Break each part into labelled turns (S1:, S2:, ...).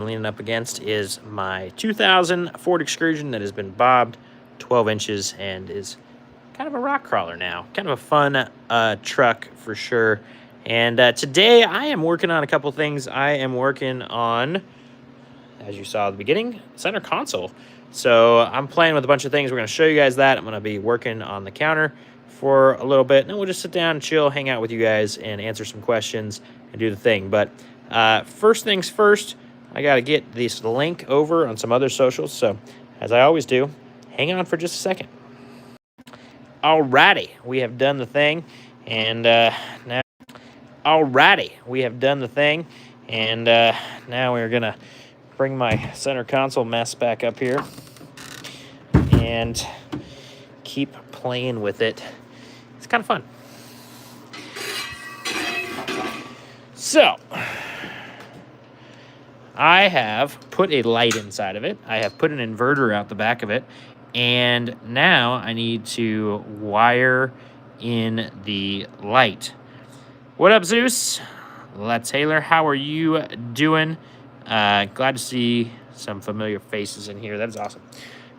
S1: leaning up against is my 2000 Ford Excursion that has been bobbed 12 inches and is kind of a rock crawler now. Kind of a fun truck for sure. And today I am working on a couple things. I am working on, as you saw at the beginning, center console. So I'm playing with a bunch of things. We're going to show you guys that. I'm going to be working on the counter for a little bit, and then we'll just sit down and chill, hang out with you guys, and answer some questions and do the thing. But first things first, I got to get this link over on some other socials. So as I always do, hang on for just a second. Alrighty, we have done the thing, and now we're gonna bring my center console mess back up here and keep playing with it. It's kind of fun. So I have put a light inside of it. I have put an inverter out the back of it. And now I need to wire in the light. What up, Zeus? Taylor, how are you doing? Glad to see some familiar faces in here. That is awesome.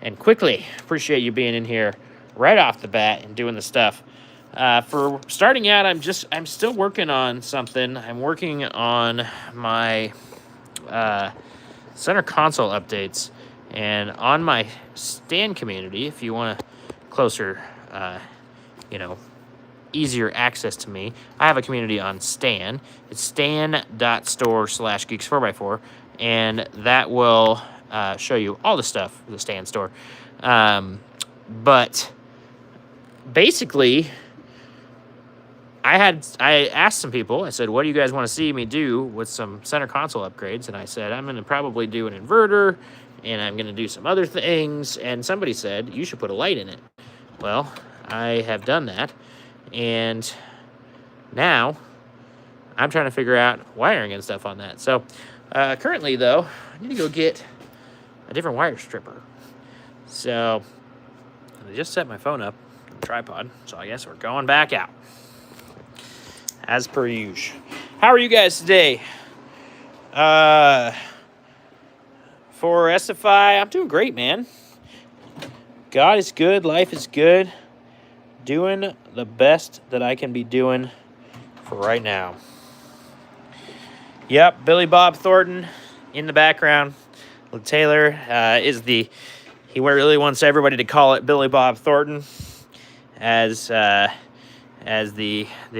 S1: And quickly, appreciate you being in here right off the bat and doing the stuff. For starting out, I'm still working on something. I'm working on my center console updates. And on my Stan community, if you want a closer, easier access to me, I have a community on Stan. It's stan.store/geeks4x4, and that will show you all the stuff for the Stan store. But basically, I asked some people, I said, what do you guys want to see me do with some center console upgrades? And I said, I'm going to probably do an inverter, and I'm going to do some other things. And somebody said, you should put a light in it. Well, I have done that. And now I'm trying to figure out wiring and stuff on that. So currently, though, I need to go get a different wire stripper. So I just set my phone up on the tripod. So I guess we're going back out, as per usual. How are you guys today? For SFI, I'm doing great, man. God is good. Life is good. Doing the best that I can be doing for right now. Yep, Billy Bob Thornton in the background. Taylor he really wants everybody to call it Billy Bob Thornton as the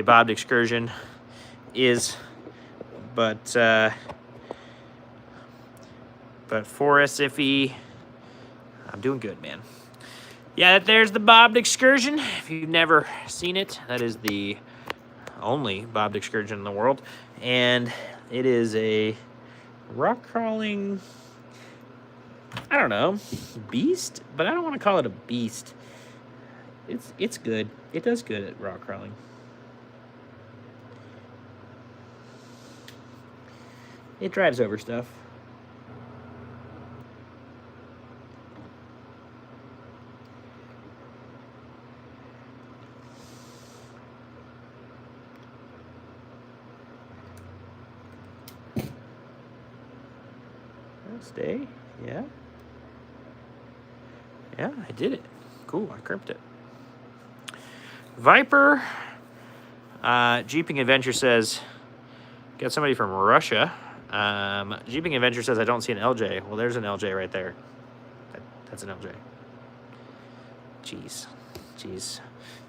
S1: bobbed excursion is. But for SFE, I'm doing good, man. Yeah, there's the bobbed excursion. If you've never seen it, that is the only bobbed excursion in the world. And it is a rock crawling, I don't know, beast? But I don't want to call it a beast. It's good. It does good at rock crawling. It drives over stuff. Stay. Yeah. Yeah, I did it. Cool, I crimped it. Viper. Jeeping Adventure says, got somebody from Russia. Jeeping Adventure says, I don't see an LJ. Well, there's an LJ right there. That's an LJ. Jeez.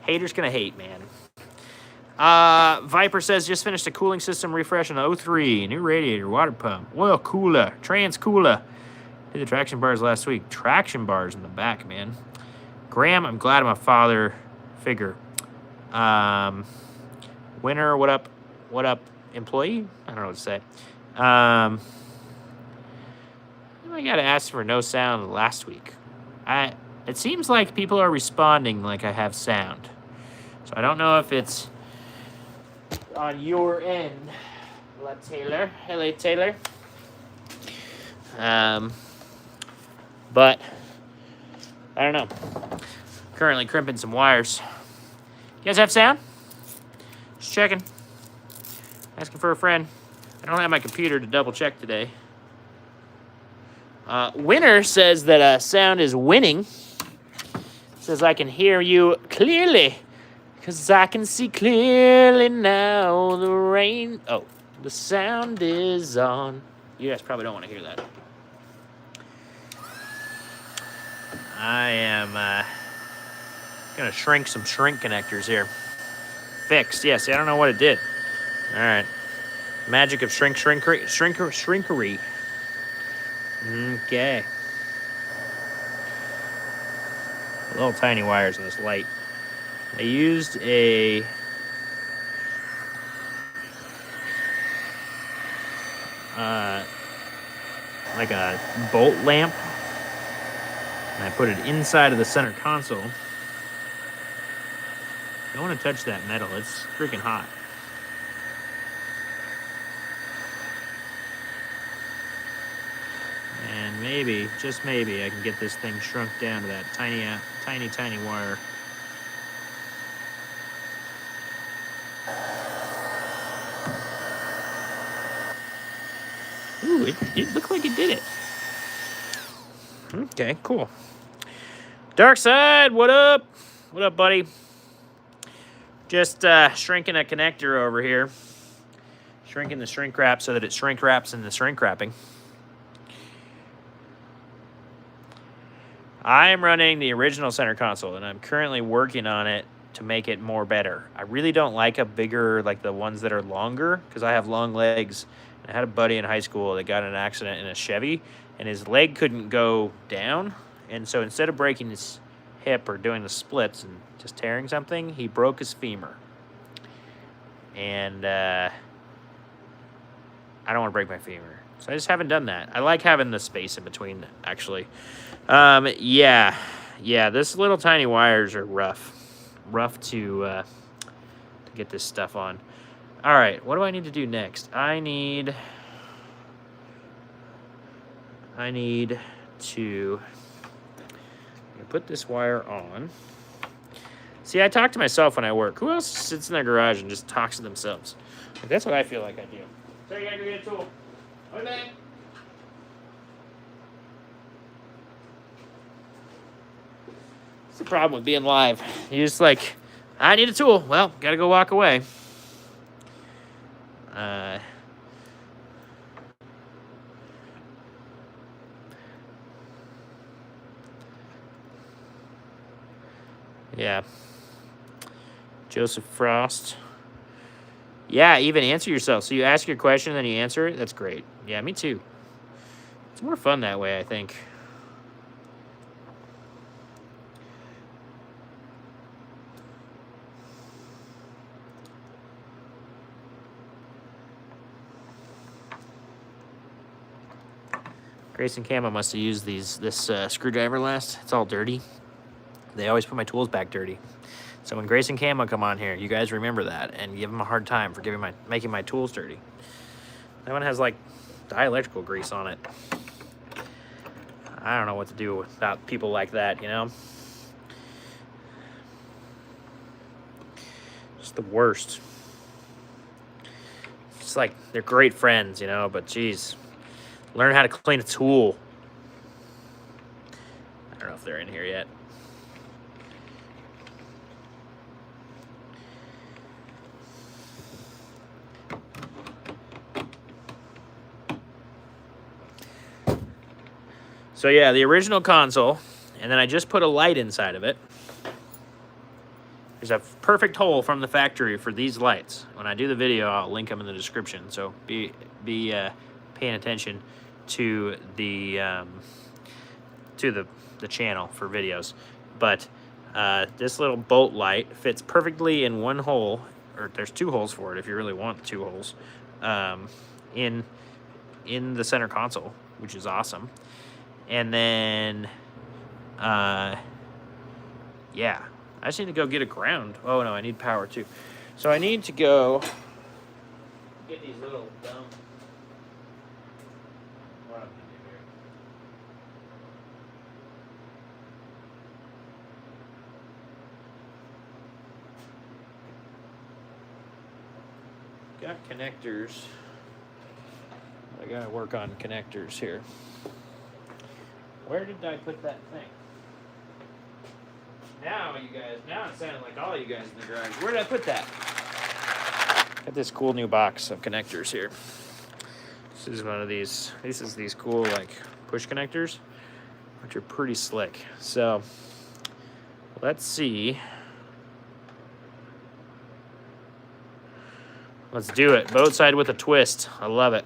S1: Haters gonna hate, man. Viper says, just finished a cooling system refresh on the 03. New radiator, water pump, oil cooler, trans cooler. Did the traction bars last week. Traction bars in the back, man. Graham, I'm glad I'm a father figure. Winner, what up, employee? I don't know what to say. I got to ask for no sound last week. It seems like people are responding like I have sound. So I don't know if it's on your end, Taylor. Hello, Taylor. But I don't know. Currently crimping some wires. You guys have sound? Just checking. Asking for a friend. I don't have my computer to double check today. Winner says that sound is winning. Says I can hear you clearly. Because I can see clearly now the rain. Oh, the sound is on. You guys probably don't want to hear that. I am going to shrink some shrink connectors here. Fixed. Yes, I don't know what it did. All right. Magic of shrinkery. Okay. Little tiny wires in this light. I used like a bolt lamp, and I put it inside of the center console. Don't want to touch that metal. It's freaking hot. And maybe, just maybe, I can get this thing shrunk down to that tiny wire. Ooh, it looked like it did it. Okay, cool. Dark Side, what up? What up, buddy? Just shrinking a connector over here. Shrinking the shrink wrap so that it shrink wraps in the shrink wrapping. I am running the original center console, and I'm currently working on it to make it more better. I really don't like a bigger, like the ones that are longer, because I have long legs. I had a buddy in high school that got in an accident in a Chevy, and his leg couldn't go down. And so instead of breaking his hip or doing the splits and just tearing something, he broke his femur. And I don't want to break my femur. So I just haven't done that. I like having the space in between, actually. Yeah, this little tiny wires are rough to get this stuff on. All right, what do I need to do next? I need to put this wire on. See, I talk to myself when I work. Who else sits in their garage and just talks to themselves? Like, that's what I feel like I do. So you gotta go get a tool. I'll be back. It's the problem with being live. You're just like, I need a tool. Well, gotta go walk away. Yeah. Joseph Frost. Yeah, even answer yourself. So you ask your question, then you answer it. That's great. Yeah, me too. It's more fun that way, I think. Grayson Camo must have used this screwdriver last. It's all dirty. They always put my tools back dirty. So when Grayson Camo come on here, you guys remember that and give him a hard time for making my tools dirty. That one has like dielectrical grease on it. I don't know what to do without people like that, you know? Just the worst. It's like they're great friends, you know, but geez. Learn how to clean a tool. I don't know if they're in here yet. So yeah, the original console, and then I just put a light inside of it. There's a perfect hole from the factory for these lights. When I do the video, I'll link them in the description. So be paying attention to the channel for videos. But this little bolt light fits perfectly in one hole, or there's two holes for it if you really want two holes, in the center console, which is awesome. And then, yeah, I just need to go get a ground. Oh no, I need power too. So I need to go get these little dumb. What am I gonna do here? Got connectors. I gotta work on connectors here. Where did I put that thing? Now it sounded like all you guys in the garage. Where did I put that? Got this cool new box of connectors here. This is one of these. This is these cool like push connectors, which are pretty slick. So let's see. Let's do it. Boat side with a twist. I love it.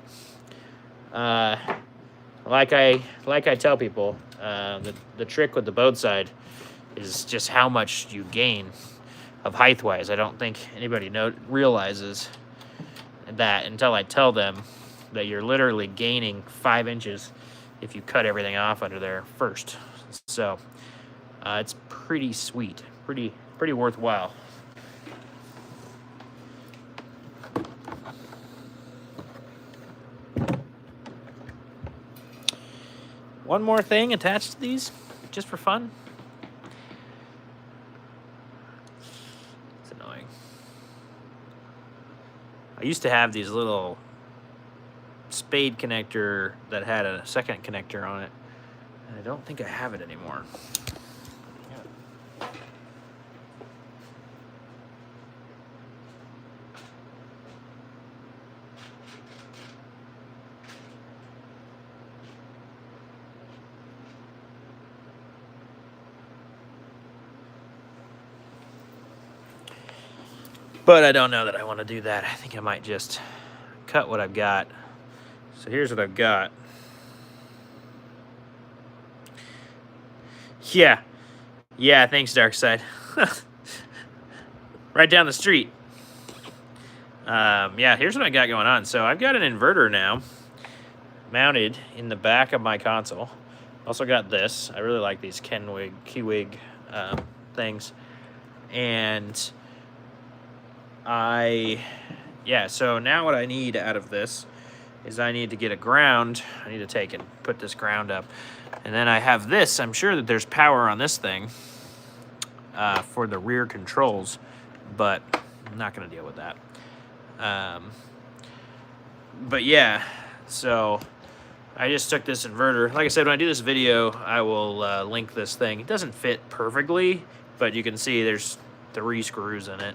S1: Like I tell people, the trick with the boat side is just how much you gain of height wise. I don't think anybody realizes that until I tell them that you're literally gaining 5 inches if you cut everything off under there first. So it's pretty sweet, pretty worthwhile. One more thing attached to these, just for fun. It's annoying. I used to have these little spade connector that had a second connector on it, and I don't think I have it anymore. But I don't know that I want to do that. I think I might just cut what I've got. So here's what I've got. Yeah, thanks, Darkside. Right down the street. Yeah, here's what I got going on. So I've got an inverter now mounted in the back of my console. Also got this. I really like these Kewig things. And so now what I need out of this is I need to get a ground. I need to take and put this ground up. And then I have this. I'm sure that there's power on this thing for the rear controls, but I'm not going to deal with that. But yeah, so I just took this inverter. Like I said, when I do this video, I will link this thing. It doesn't fit perfectly, but you can see there's 3 screws in it.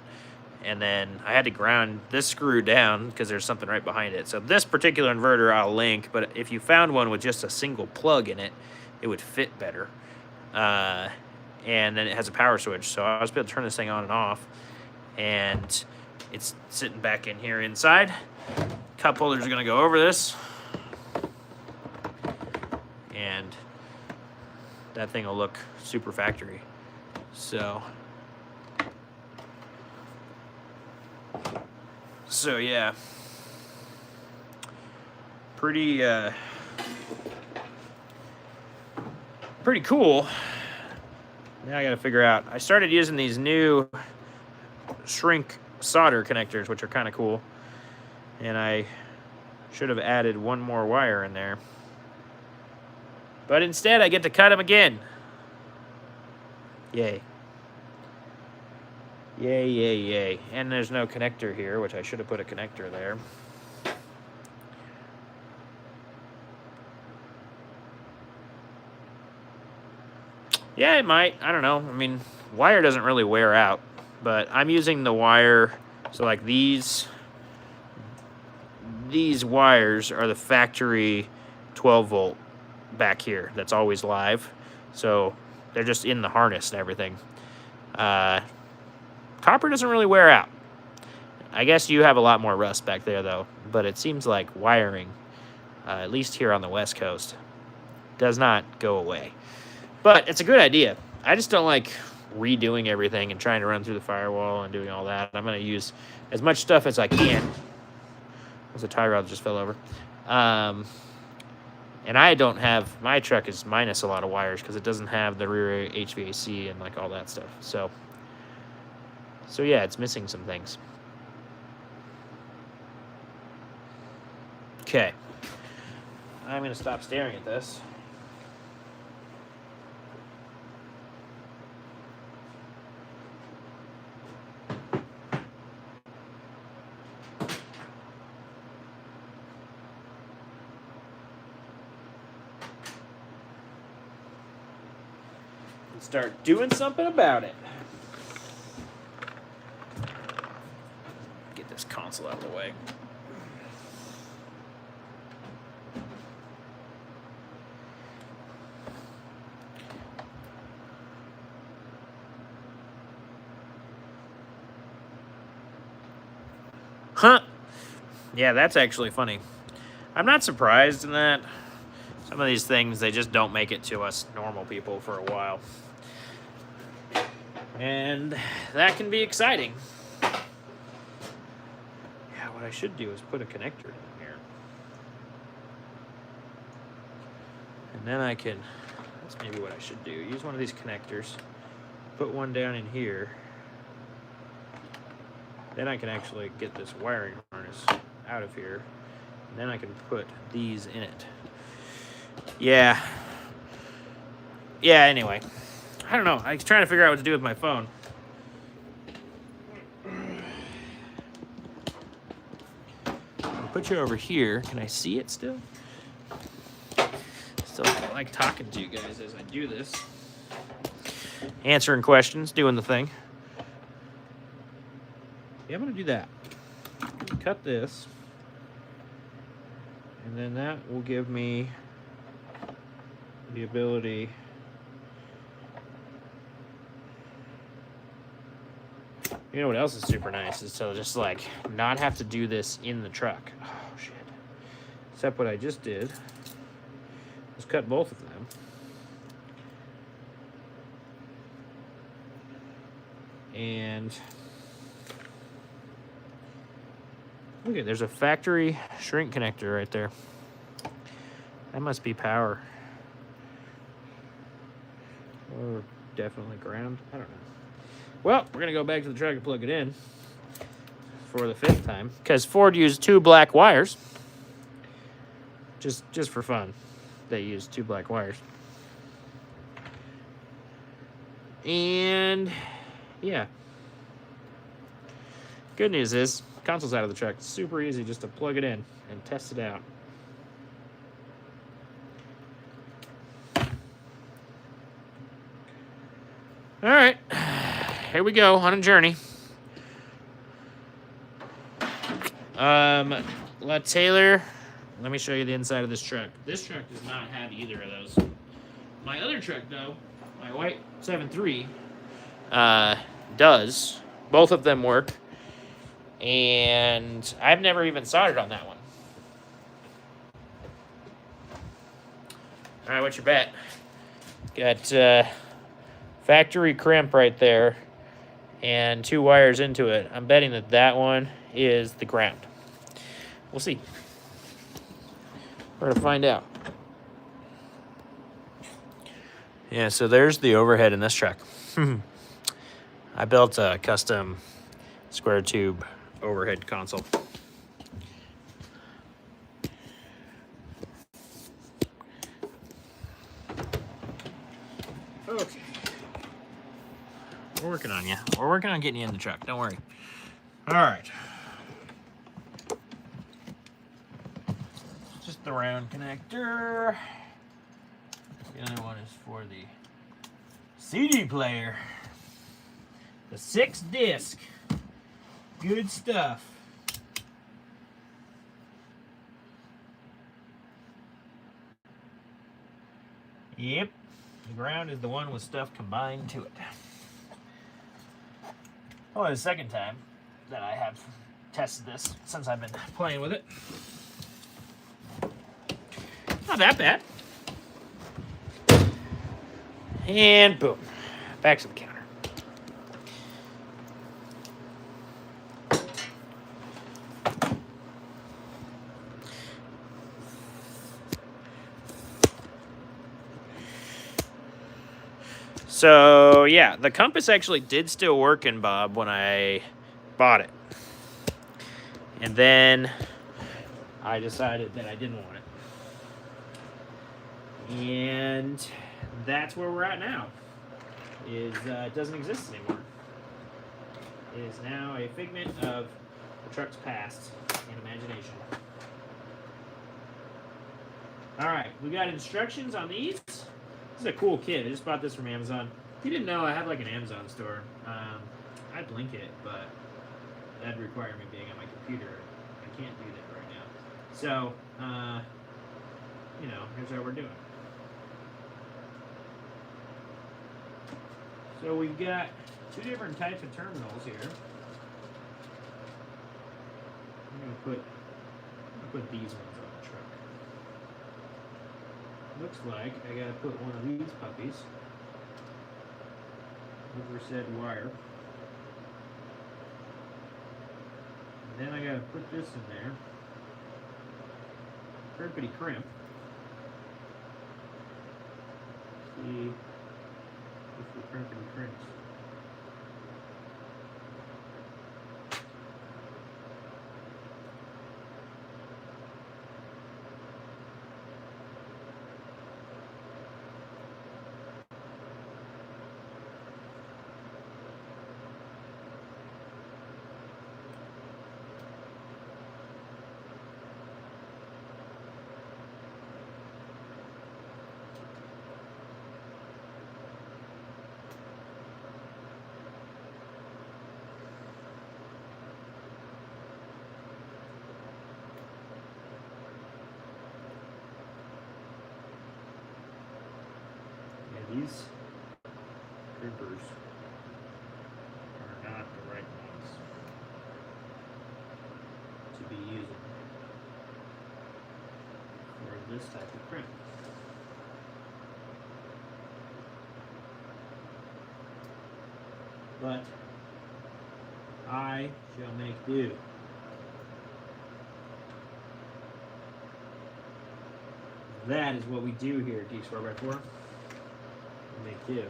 S1: And then I had to ground this screw down because there's something right behind it. So this particular inverter I'll link, but if you found one with just a single plug in it, it would fit better. And then it has a power switch, so I was able to turn this thing on and off. And it's sitting back in here inside. Cup holders are gonna go over this. And that thing will look super factory. So yeah, pretty cool. Now I gotta figure out. I started using these new shrink solder connectors, which are kind of cool, and I should have added one more wire in there, but instead I get to cut them again. Yay. Yay. And there's no connector here, which I should have put a connector there. Yeah, it might. I don't know. I mean, wire doesn't really wear out, but I'm using the wire. So like these wires are the factory 12 volt back here. That's always live. So they're just in the harness and everything. Copper doesn't really wear out. I guess you have a lot more rust back there, though. But it seems like wiring, at least here on the West Coast, does not go away. But it's a good idea. I just don't like redoing everything and trying to run through the firewall and doing all that. I'm going to use as much stuff as I can. There's a tie rod that just fell over. And I don't have... My truck is minus a lot of wires because it doesn't have the rear HVAC and like all that stuff. So yeah, it's missing some things. Okay. I'm going to stop staring at this. and start doing something about it. Get this console out of the way. Huh. Yeah, that's actually funny. I'm not surprised in that. Some of these things, they just don't make it to us normal people for a while. And that can be exciting. Yeah, what I should do is put a connector in here. And then I can, that's maybe what I should do. Use one of these connectors, put one down in here. Then I can actually get this wiring harness out of here. And then I can put these in it. Yeah. Yeah, anyway. I don't know. I was trying to figure out what to do with my phone. I'll put you over here. Can I see it still? Still like talking to you guys as I do this. Answering questions, doing the thing. Yeah, I'm going to do that. Cut this. And then that will give me the ability you know what else is super nice is to just like not have to do this in the truck. Oh shit. Except what I just did was cut both of them. And okay, there's a factory shrink connector right there. That must be power. Or definitely ground. I don't know. Well, we're going to go back to the truck and plug it in for the 5th time. Because Ford used 2 black wires. Just for fun. They used 2 black wires. And yeah. Good news is, console's out of the truck. It's super easy just to plug it in and test it out. All right, here we go on a journey. Taylor, let me show you the inside of this truck. This truck does not have either of those. My other truck, though, my white 7.3, does. Both of them work. And I've never even soldered on that one. All right, what's your bet? Got factory crimp right there and 2 wires into it. I'm betting that that one is the ground. We'll see. We're going to find out. Yeah, so there's the overhead in this truck. I built a custom square tube overhead console. Okay. We're working on you. We're working on getting you in the truck. Don't worry. All right. Just the round connector. The other one is for the CD player. The 6-disc. Good stuff. Yep. The ground is the one with stuff combined to it. Oh, the second time that I have tested this since I've been playing with it. Not that bad. And boom. Back to the counter. So, yeah, the compass actually did still work in Bob when I bought it. And then I decided that I didn't want it. And that's where we're at now. It doesn't exist anymore. It is now a figment of the truck's past and imagination. All right, we got instructions on these. This is a cool kit. I just bought this from Amazon. If you didn't know, I have like an Amazon store. I'd link it, but that'd require me being on my computer. I can't do that right now. So, you know, here's how we're doing. So we've got two different types of terminals here. I'm gonna put these ones on the truck. Looks like I gotta put one of these puppies over said wire. And then I gotta put this in there. Crimpity crimp. See if the crimpity crimps. These crimpers are not the right ones to be using for this type of crimp. But I shall make do. That is what we do here at Geeks 4x4. Make do. And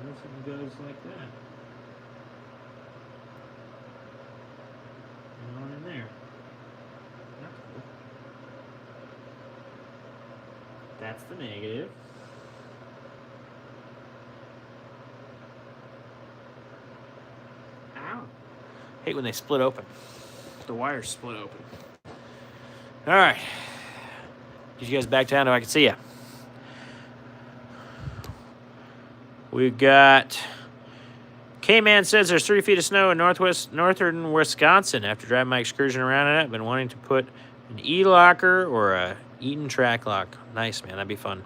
S1: this one goes like that. And on in there. That's cool. That's the negative. Hate when they split open. The wires split open. All right. Get you guys back down so I can see you. We've got K-Man says there's 3 feet of snow in northern Wisconsin. After driving my excursion around it, I've been wanting to put an E-locker or a Eaton track lock. Nice, man. That'd be fun.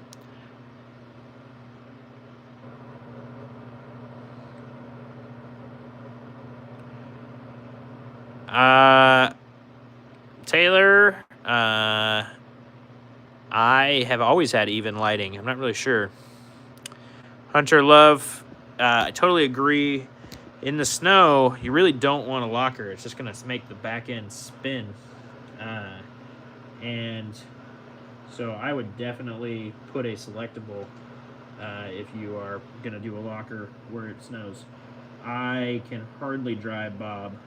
S1: Taylor, I have always had even lighting. I'm not really sure. Hunter Love, I totally agree. In the snow, you really don't want a locker. It's just going to make the back end spin. And so I would definitely put a selectable if you are going to do a locker where it snows. I can hardly drive Bob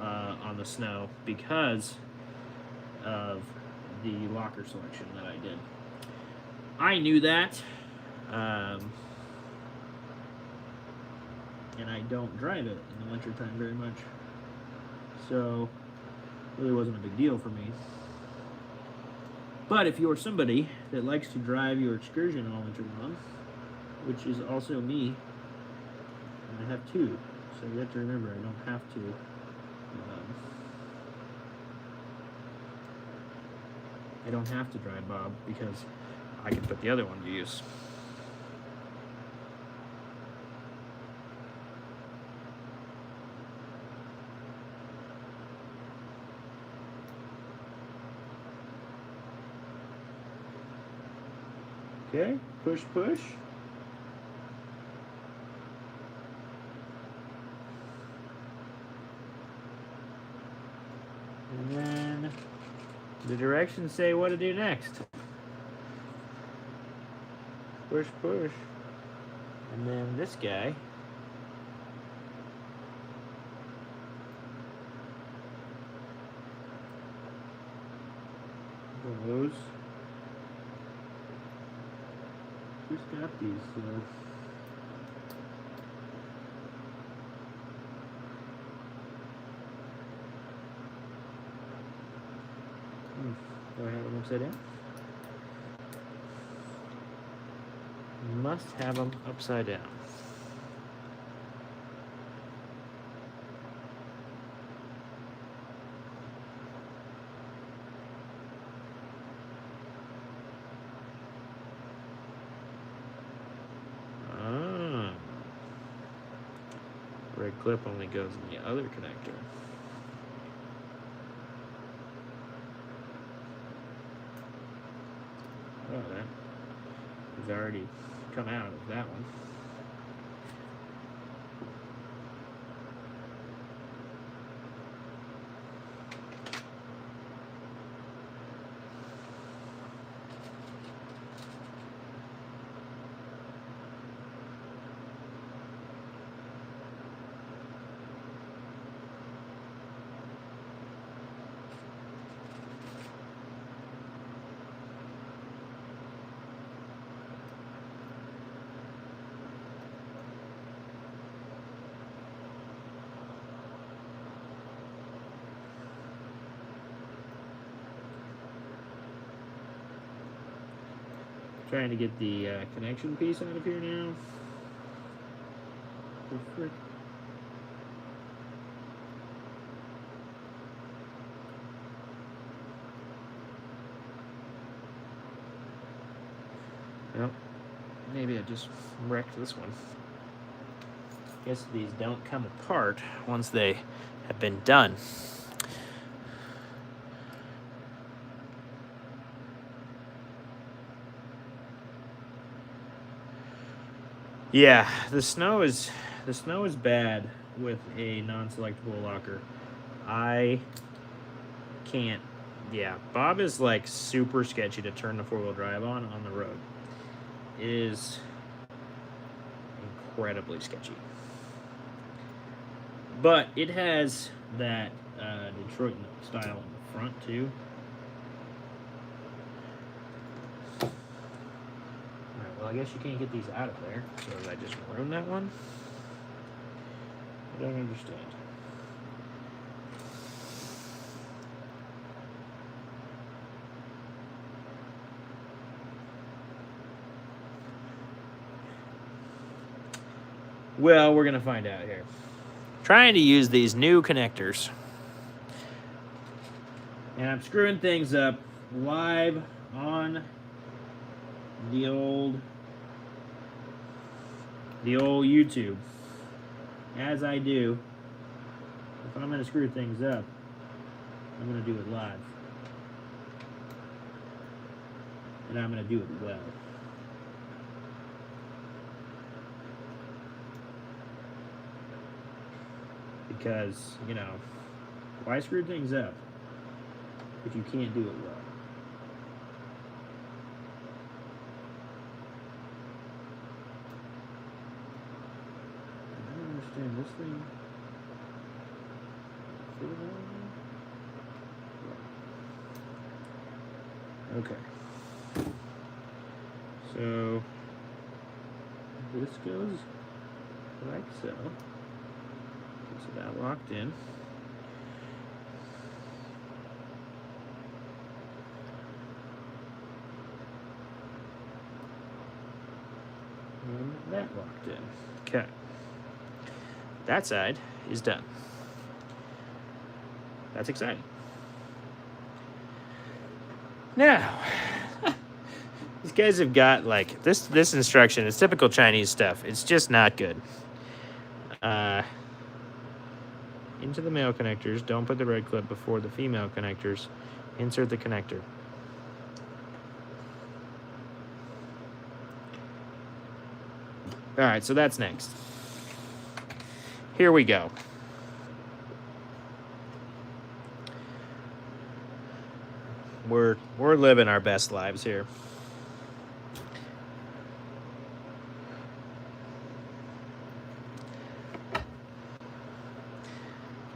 S1: on the snow because of the locker selection that I did. I knew that, and I don't drive it in the wintertime very much, so it really wasn't a big deal for me. But if you're somebody that likes to drive your Excursion all winter long, which is also me, and I have two, so you have to remember I don't have to. I don't have to drive Bob because I can put the other one to use. Okay, push, push. And then the directions say what to do next. Push, push. And then this guy. Woes. Who's got these? So Do I have them upside down? Must have them upside down. Red clip only goes in the other connector. Oh, that has already come out of that one. Trying to get the connection piece out of here now. The frick. Well, maybe I just wrecked this one. Guess these don't come apart once they have been done. Yeah, the snow is bad with a non-selectable locker. I can't. Yeah, Bob is like super sketchy to turn the four-wheel drive on the road. It is incredibly sketchy. But it has that Detroit style in the front too. Well, I guess you can't get these out of there. So did I just ruin that one? I don't understand. Well, we're going to find out here. Trying to use these new connectors. And I'm screwing things up live on the old YouTube, as I do. If I'm going to screw things up, I'm going to do it live, and I'm going to do it well. Because, you know, why screw things up if you can't do it well? This thing. Okay. So this goes like so. So that locked in. And that locked in. Okay. That side is done. That's exciting. Now, these guys have got like this instruction. It's typical Chinese stuff. It's just not good. Into the male connectors. Don't put the red clip before the female connectors. Insert the connector. All right, so that's next. Here we go. We're living our best lives here.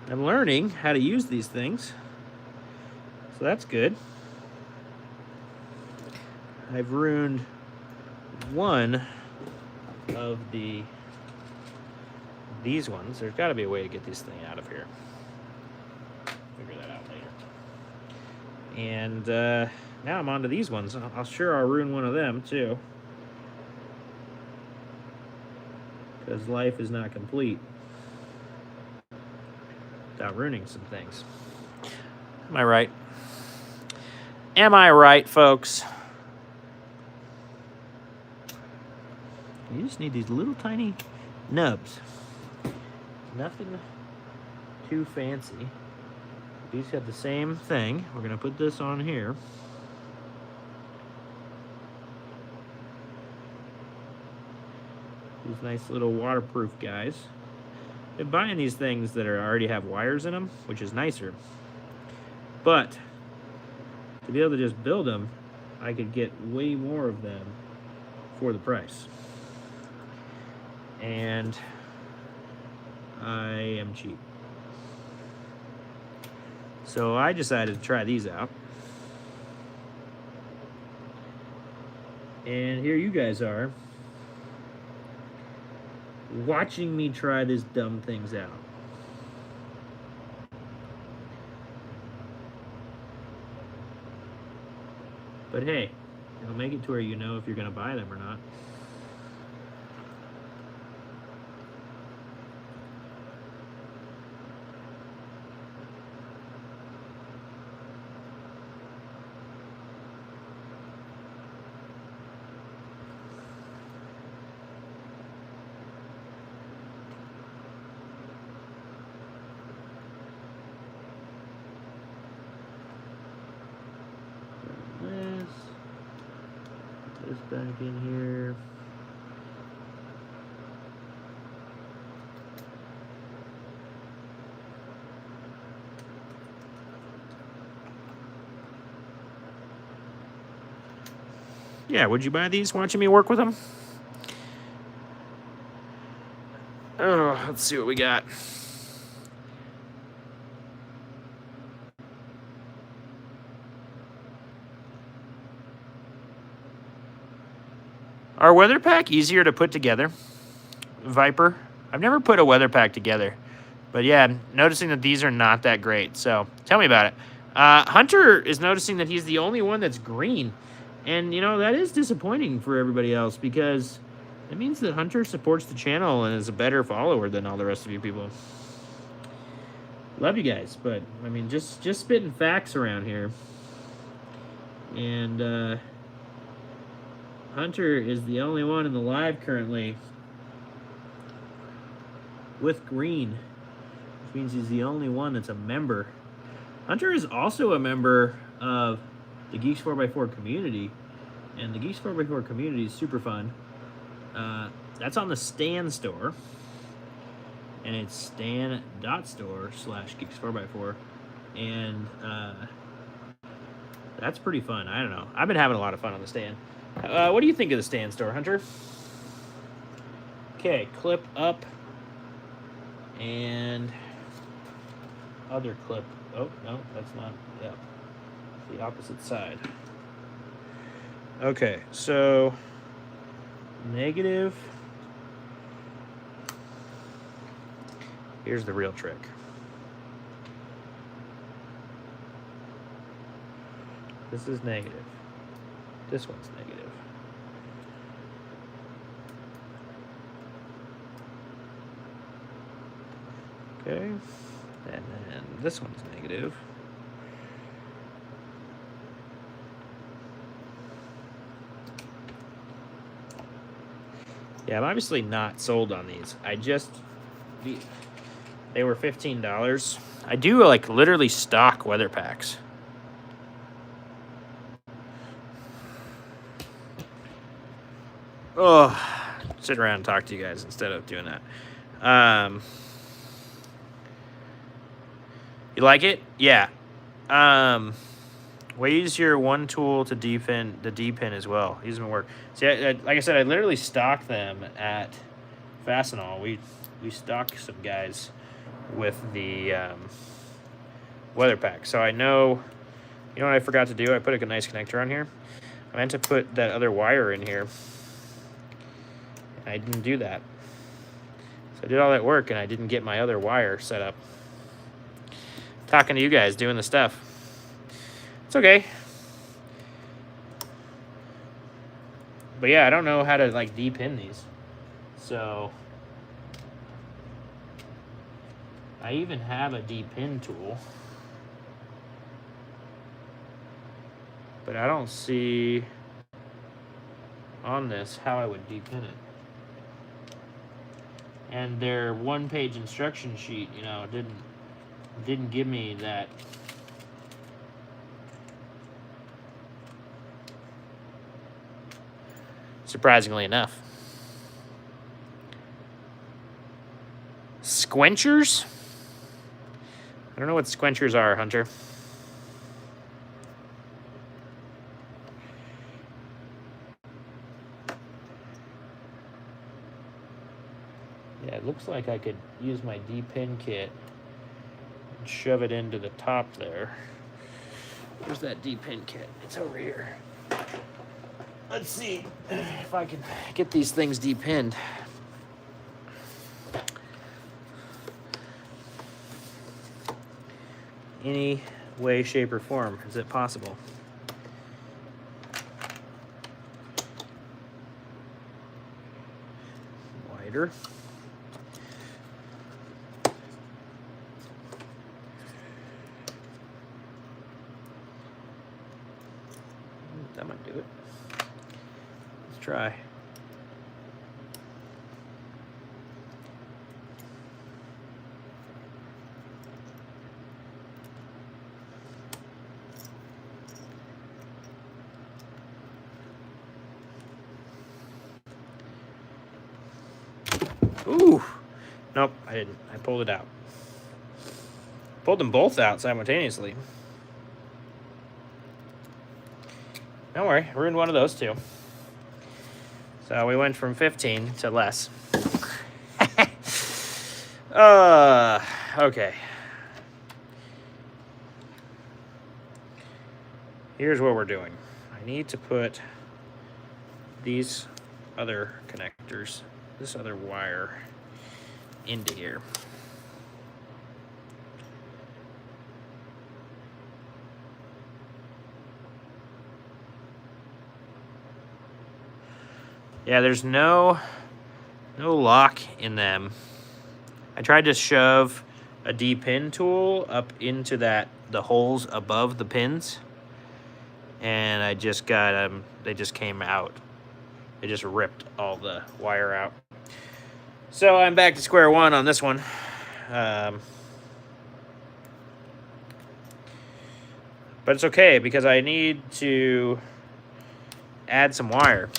S1: I'm learning how to use these things, so that's good. I've ruined one of these ones. There's got to be a way to get this thing out of here. Figure that out later. And now I'm on to these ones. I'll ruin one of them too, because life is not complete without ruining some things. Am I right? Am I right, folks? You just need these little tiny nubs. Nothing too fancy. These got the same thing. We're gonna put this on here. These nice little waterproof guys. Been buying these things that already have wires in them, which is nicer. But to be able to just build them, I could get way more of them for the price. And I am cheap. So I decided to try these out. And here you guys are, watching me try these dumb things out. But hey, it'll make it to where you know if you're going to buy them or not. This back in here. Yeah, would you buy these watching me work with them? Oh, let's see what we got. Are weather pack easier to put together? Viper? I've never put a weather pack together. But yeah, I'm noticing that these are not that great. So tell me about it. Hunter is noticing that he's the only one that's green. And, you know, that is disappointing for everybody else, because it means that Hunter supports the channel and is a better follower than all the rest of you people. Love you guys, but, I mean, just spitting facts around here. And, Hunter is the only one in the live currently with green, which means he's the only one that's a member. Hunter is also a member of the Geeks 4x4 community, and the Geeks 4x4 community is super fun. That's on the Stan store, and it's stan.store/Geeks4x4, and that's pretty fun. I don't know. I've been having a lot of fun on the Stan. What do you think of the Stan store, Hunter? Okay, clip up and other clip. Oh, no, that's not. Yeah, it's the opposite side. Okay, so negative. Here's the real trick. This is negative. This one's negative. Okay, and then this one's negative. Yeah, I'm obviously not sold on these. They were $15. I do like literally stock weather packs. Oh, sit around and talk to you guys instead of doing that. You like it? Yeah. Use your one tool to D-pin the D-pin as well. Use them at work. See, like I said, I literally stock them at Fastenal. We stock some guys with the weather pack. So I know, you know what I forgot to do? I put a nice connector on here. I meant to put that other wire in here. I didn't do that. So I did all that work and I didn't get my other wire set up. Talking to you guys, doing the stuff. It's okay. But yeah, I don't know how to like depin these. So I even have a depin tool, but I don't see on this how I would depin it. And their one-page instruction sheet, you know, didn't give me that. Surprisingly enough. Squenchers? I don't know what squenchers are, Hunter. Yeah, it looks like I could use my D-pin kit and shove it into the top there. Where's that D-pin kit? It's over here. Let's see if I can get these things depinned. Any way, shape, or form is it possible? Wider. That might do it. Let's try. Ooh. Nope, I didn't. I pulled it out. Pulled them both out simultaneously. Don't worry, I ruined one of those too. So we went from 15 to less. Okay. Here's what we're doing. I need to put these other connectors, this other wire, into here. Yeah, there's no lock in them. I tried to shove a D-pin tool up into the holes above the pins, and I just got they just came out. They just ripped all the wire out. So I'm back to square one on this one. But it's okay because I need to add some wire.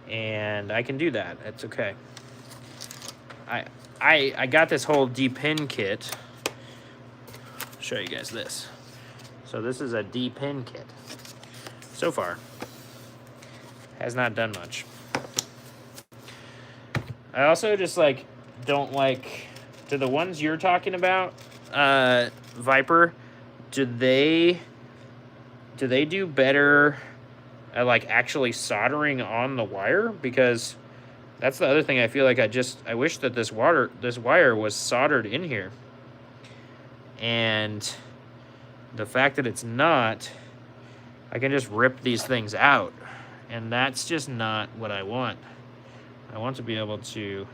S1: And I can do that. It's okay. I got this whole D-pin kit. I'll show you guys this. So this is a D-pin kit. So far, has not done much. I also just like don't like, do the ones you're talking about, Viper, do they do better at like actually soldering on the wire? Because that's the other thing I feel like I wish that this wire was soldered in here. And the fact that it's not, I can just rip these things out. And that's just not what I want. I want to be able to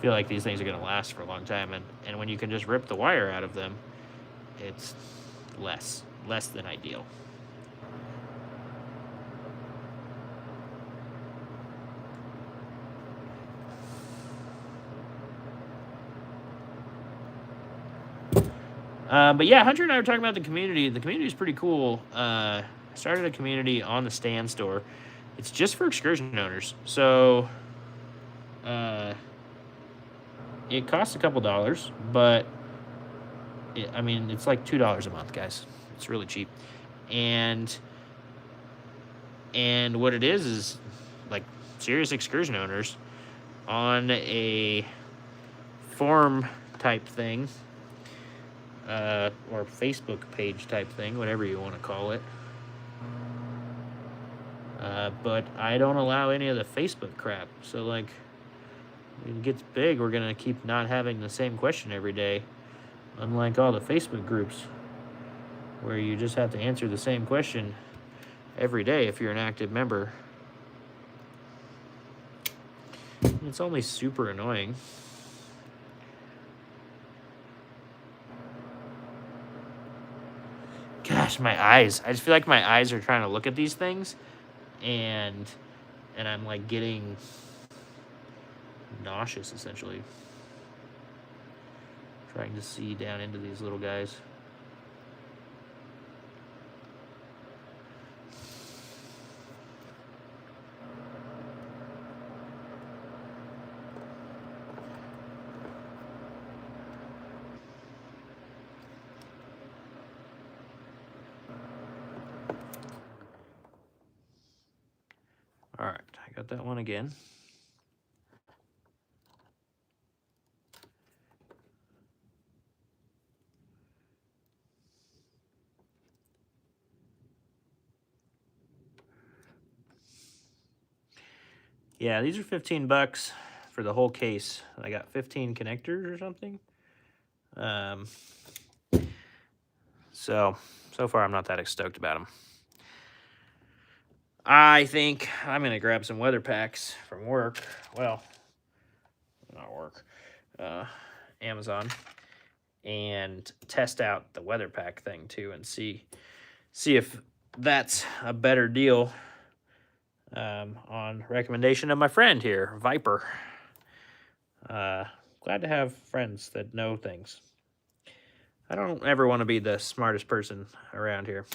S1: feel like these things are going to last for a long time. And when you can just rip the wire out of them, it's less than ideal. But yeah, Hunter and I were talking about the community. The community is pretty cool. I started a community on the Stand store. It's just for Excursion owners. So it costs a couple dollars, but I mean, it's like $2 a month, guys. It's really cheap. And what it is like serious Excursion owners on a forum type thing, or Facebook page type thing, whatever you want to call it. But I don't allow any of the Facebook crap. So like, when it gets big, we're gonna keep not having the same question every day. Unlike all the Facebook groups where you just have to answer the same question every day if you're an active member. It's only super annoying. Gosh, my eyes. I just feel like my eyes are trying to look at these things, and I'm like getting nauseous, essentially. Trying to see down into these little guys. All right, I got that one again. Yeah, these are $15 for the whole case. I got 15 connectors or something. So far I'm not that stoked about them. I think I'm gonna grab some weather packs from work. Well, not work, Amazon, and test out the weather pack thing too, and see if that's a better deal. On recommendation of my friend here, Viper. Glad to have friends that know things. I don't ever want to be the smartest person around here.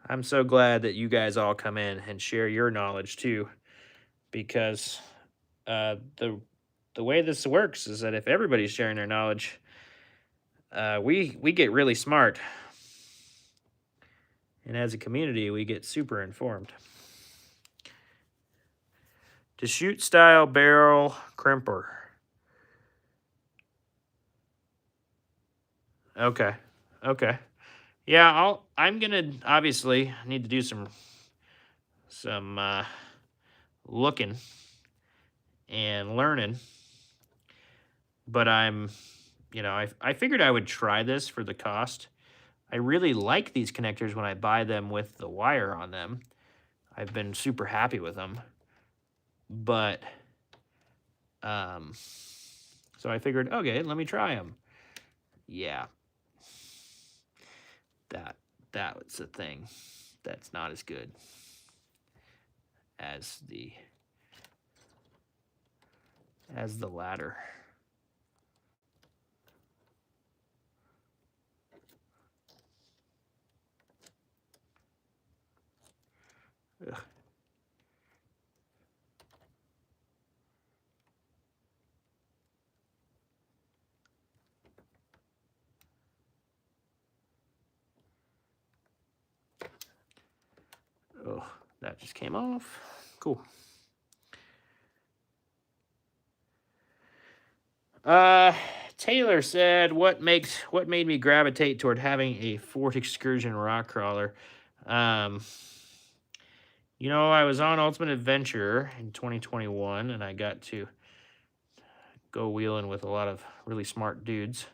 S1: I'm so glad that you guys all come in and share your knowledge too, because the way this works is that if everybody's sharing their knowledge, we get really smart, and as a community, we get super informed. Deschute style barrel crimper. Okay. Yeah, I'm gonna obviously need to do some looking and learning, but I figured I would try this for the cost. I really like these connectors when I buy them with the wire on them. I've been super happy with them, but so I figured, okay, let me try them. Yeah, that was the thing. That's not as good as the ladder. Ugh. Oh, that just came off. Cool. Taylor said, what made me gravitate toward having a Ford Excursion rock crawler? I was on Ultimate Adventure in 2021, and I got to go wheeling with a lot of really smart dudes.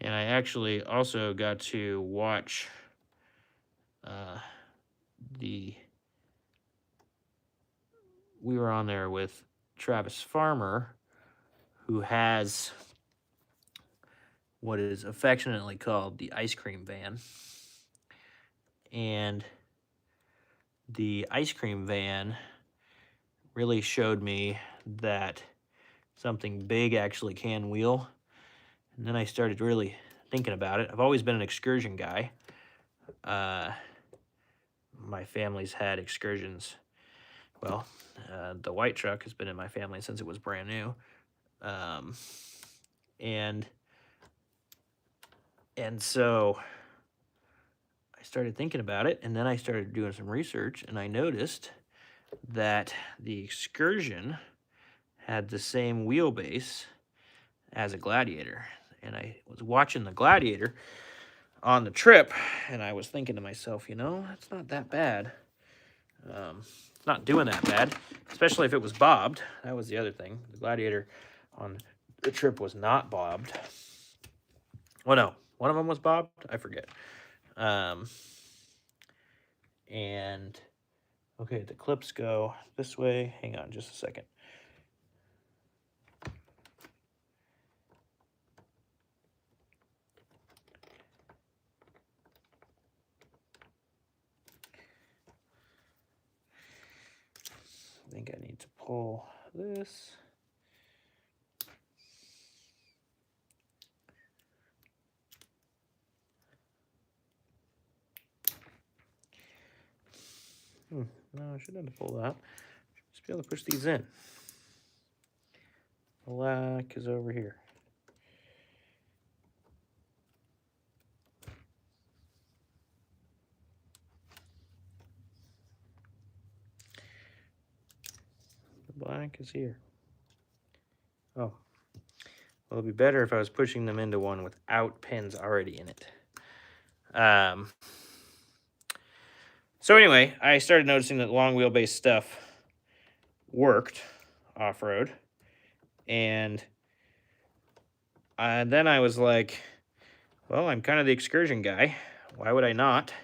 S1: And I actually also got to watch we were on there with Travis Farmer, who has what is affectionately called the ice cream van. And the ice cream van really showed me that something big actually can wheel. And then I started really thinking about it. I've always been an Excursion guy. My family's had Excursions. Well, the white truck has been in my family since it was brand new. And so I started thinking about it, and then I started doing some research, and I noticed that the Excursion had the same wheelbase as a Gladiator. And I was watching the Gladiator on the trip, and I was thinking to myself, it's not that bad. It's not doing that bad, especially if it was bobbed. That was the other thing. The Gladiator on the trip was not bobbed. Well, no, one of them was bobbed. I forget. And okay, the clips go this way. Hang on just a second. I think I need to pull this. No, I shouldn't have to pull that. Just be able to push these in. The lack is over here. The black is here. Oh. Well, it'd be better if I was pushing them into one without pins already in it. So anyway, I started noticing that long wheelbase stuff worked off-road. And then I was like, well, I'm kind of the Excursion guy. Why would I not?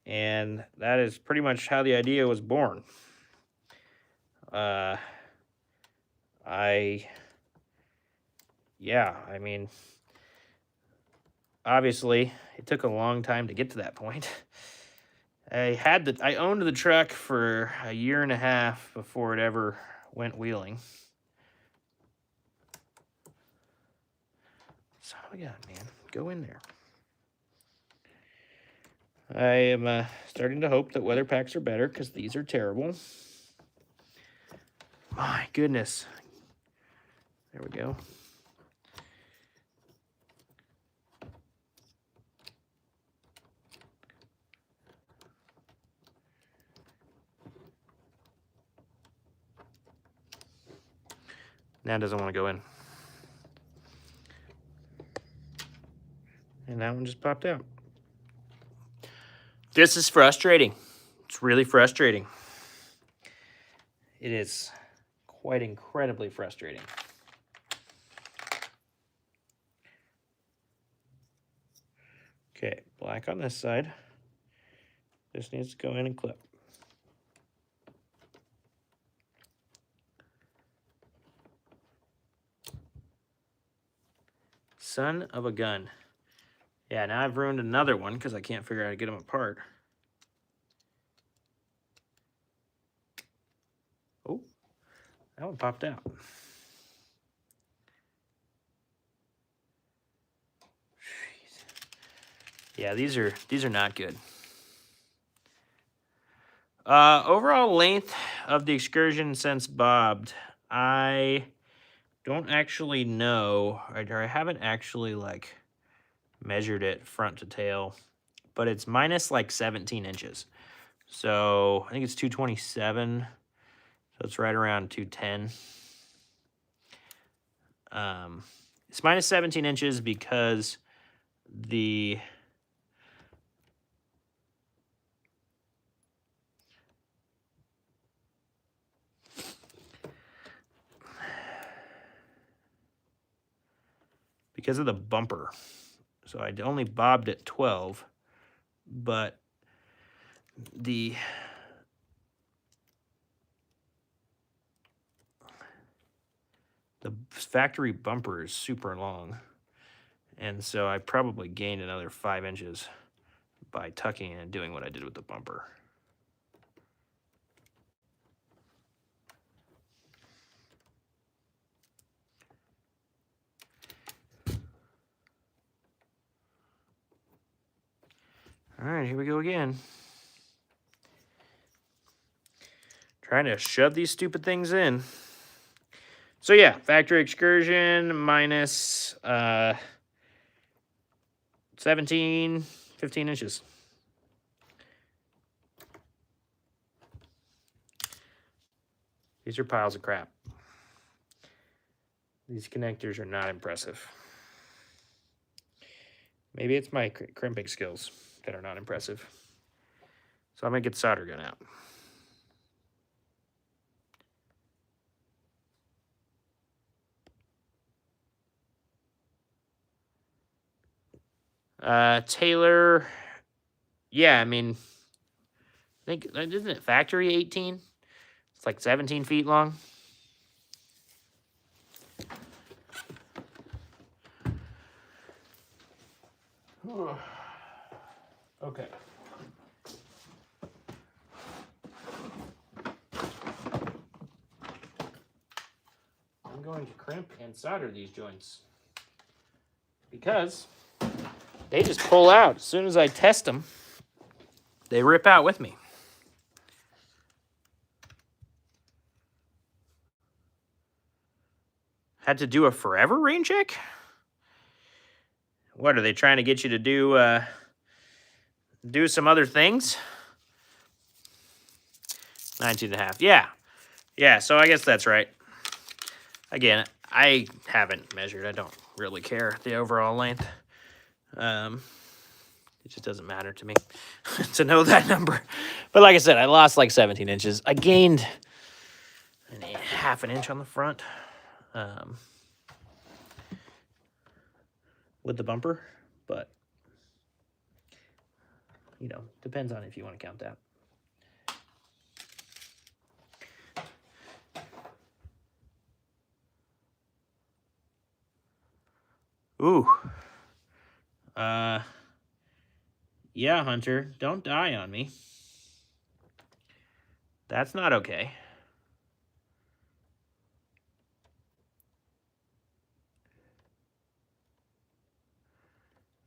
S1: And that is pretty much how the idea was born. I mean, obviously, it took a long time to get to that point. I owned the truck for a year and a half before it ever went wheeling. Son of a gun, man. Go in there. I am starting to hope that weather packs are better because these are terrible. My goodness. There we go. Now it doesn't want to go in. And that one just popped out. This is frustrating. It's really frustrating. It is quite incredibly frustrating. Okay, black on this side. This needs to go in and clip. Son of a gun. Yeah, now I've ruined another one because I can't figure out how to get them apart. Oh, that one popped out. Jeez. Yeah, these are not good. Overall length of the Excursion since bobbed, I don't actually know, or I haven't actually like measured it front to tail, but it's minus like 17 inches. So I think it's 227. So it's right around 210. It's minus 17 inches because because of the bumper. So I only bobbed at 12, but the factory bumper is super long. And so I probably gained another 5 inches by tucking and doing what I did with the bumper. All right, here we go again. Trying to shove these stupid things in. So yeah, factory Excursion minus 15 inches. These are piles of crap. These connectors are not impressive. Maybe it's my crimping skills that are not impressive. So I'm gonna get the solder gun out. Taylor, yeah, I mean, I think, isn't it factory 18? It's like 17 feet long. Okay. I'm going to crimp and solder these joints because they just pull out. As soon as I test them, they rip out with me. Had to do a forever rain check? What, are they trying to get you to do some other things? 19.5. Yeah, so I guess that's right. Again, I haven't measured. I don't really care the overall length. It just doesn't matter to me to know that number. But like I said, I lost like 17 inches. I gained half an inch on the front with the bumper. But, you know, depends on if you want to count that. Ooh. Yeah, Hunter, don't die on me. That's not okay.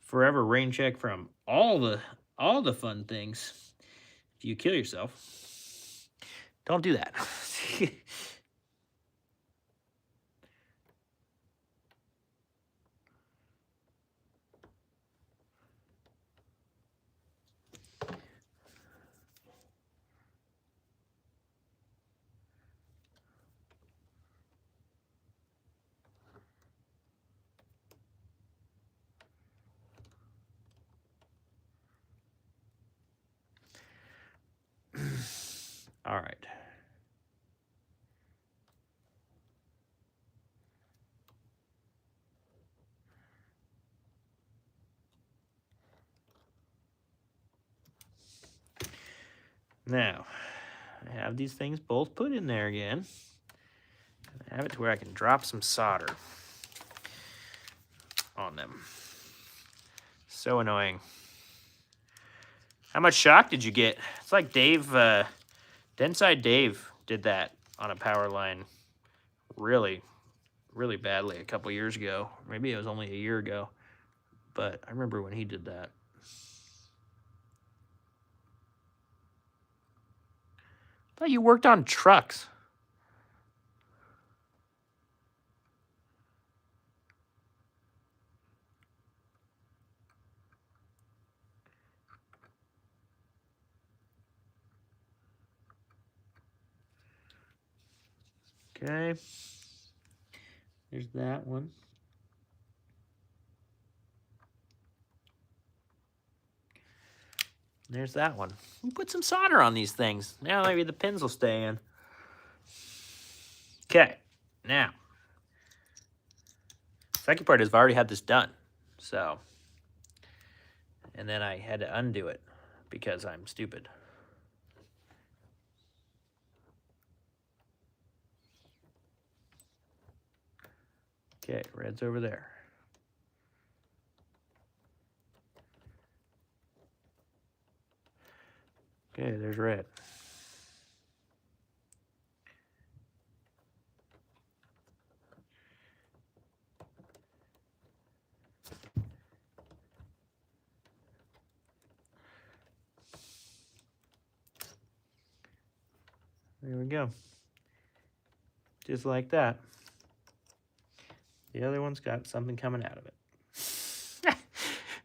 S1: Forever rain check from all the fun things. If you kill yourself, don't do that. All right. Now, I have these things both put in there again. I have it to where I can drop some solder on them. So annoying. How much shock did you get? It's like Dave, Denside Dave did that on a power line really, really badly a couple years ago. Maybe it was only a year ago, but I remember when he did that. I thought you worked on trucks. Okay. There's that one. There's that one. We put some solder on these things. Now maybe the pins will stay in. Okay. Now, second part is I've already had this done. So, and then I had to undo it because I'm stupid. Okay, red's over there. Okay, there's red. There we go. Just like that. The other one's got something coming out of it.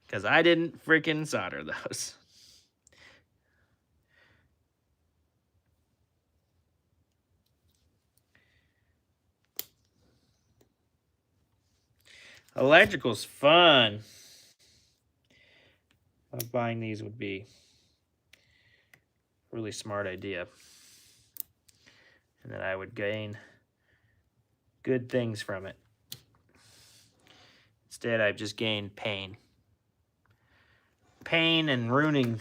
S1: Because I didn't freaking solder those. Electrical's fun. Buying these would be a really smart idea. And that I would gain good things from it. Instead, I've just gained pain. pain and ruining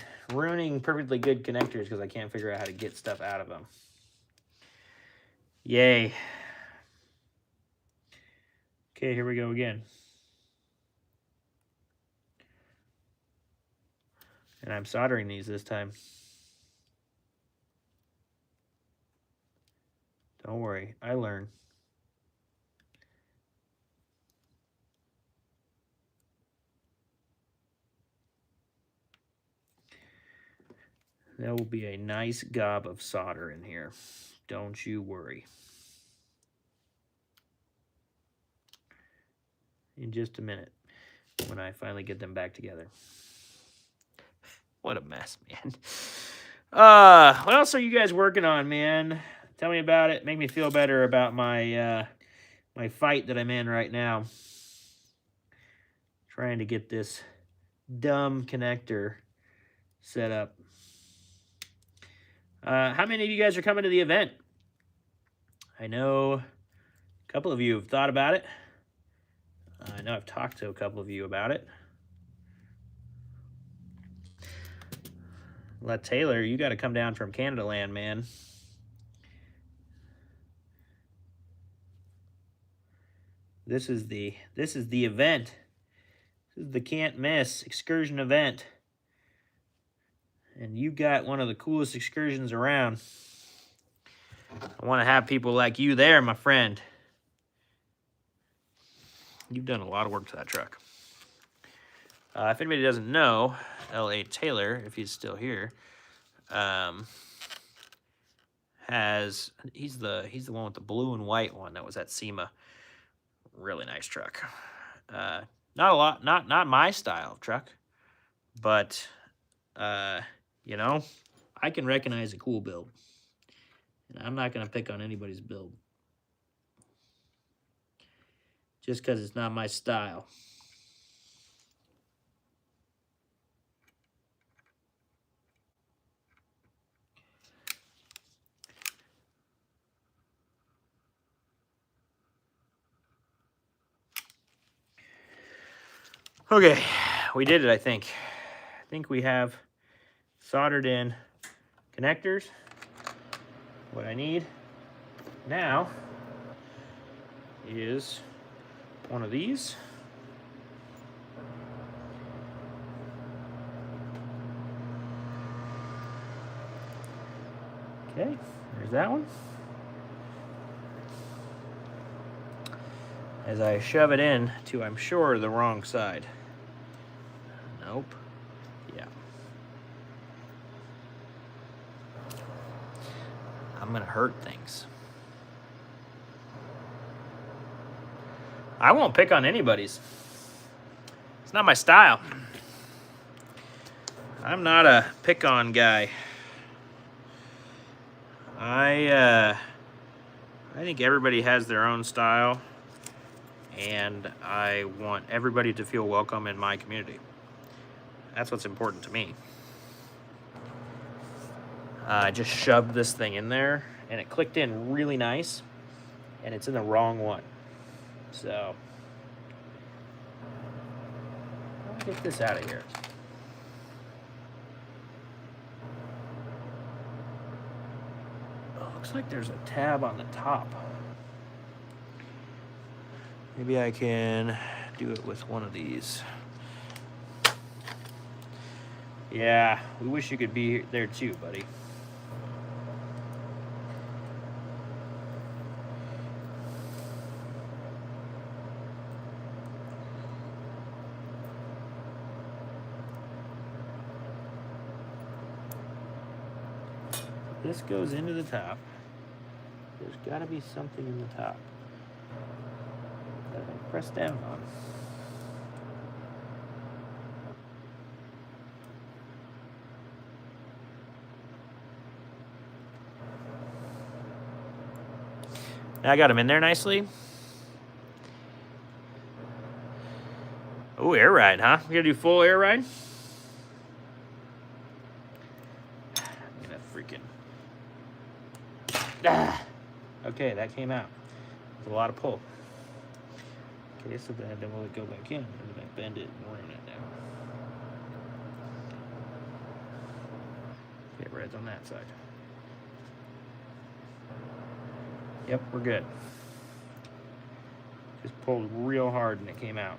S1: perfectly good connectors because I can't figure out how to get stuff out of them. Yay. Okay, here we go again. And I'm soldering these this time. Don't worry, I learn. There will be a nice gob of solder in here. Don't you worry. In just a minute, when I finally get them back together. What a mess, man. What else are you guys working on, man? Tell me about it. Make me feel better about my my fight that I'm in right now. Trying to get this dumb connector set up. How many of you guys are coming to the event? I know a couple of you have thought about it. I know I've talked to a couple of you about it. Taylor, you got to come down from Canada land, man. This is the event. This is the can't miss excursion event. And you got one of the coolest excursions around. I want to have people like you there, my friend. You've done a lot of work to that truck. If anybody doesn't know, L.A. Taylor, if he's still here, he's the one with the blue and white one that was at SEMA. Really nice truck. Not my style of truck, but you know, I can recognize a cool build, and I'm not gonna pick on anybody's build just because it's not my style. Okay, we did it, I think. I think we have soldered in connectors, what I need now is one of these. Okay, there's that one. As I shove it in to, I'm sure, the wrong side. Nope. Yeah. I'm gonna hurt things. I won't pick on anybody's. It's not my style. I'm not a pick-on guy. I think everybody has their own style, and I want everybody to feel welcome in my community. That's what's important to me. I just shoved this thing in there, and it clicked in really nice, and it's in the wrong one. So, I'll get this out of here. Oh, looks like there's a tab on the top. Maybe I can do it with one of these. Yeah, we wish you could be there too, buddy. This goes into the top. There's got to be something in the top that I press down on. Now I got them in there nicely. Oh, air ride, huh? We gotta do full air ride? I'm gonna freaking... Ah. Okay, that came out. There's a lot of pull. Okay, so then will it go back in, or did I bend it and ruin it now? Okay, red's on that side. Yep, we're good. Just pulled real hard and it came out.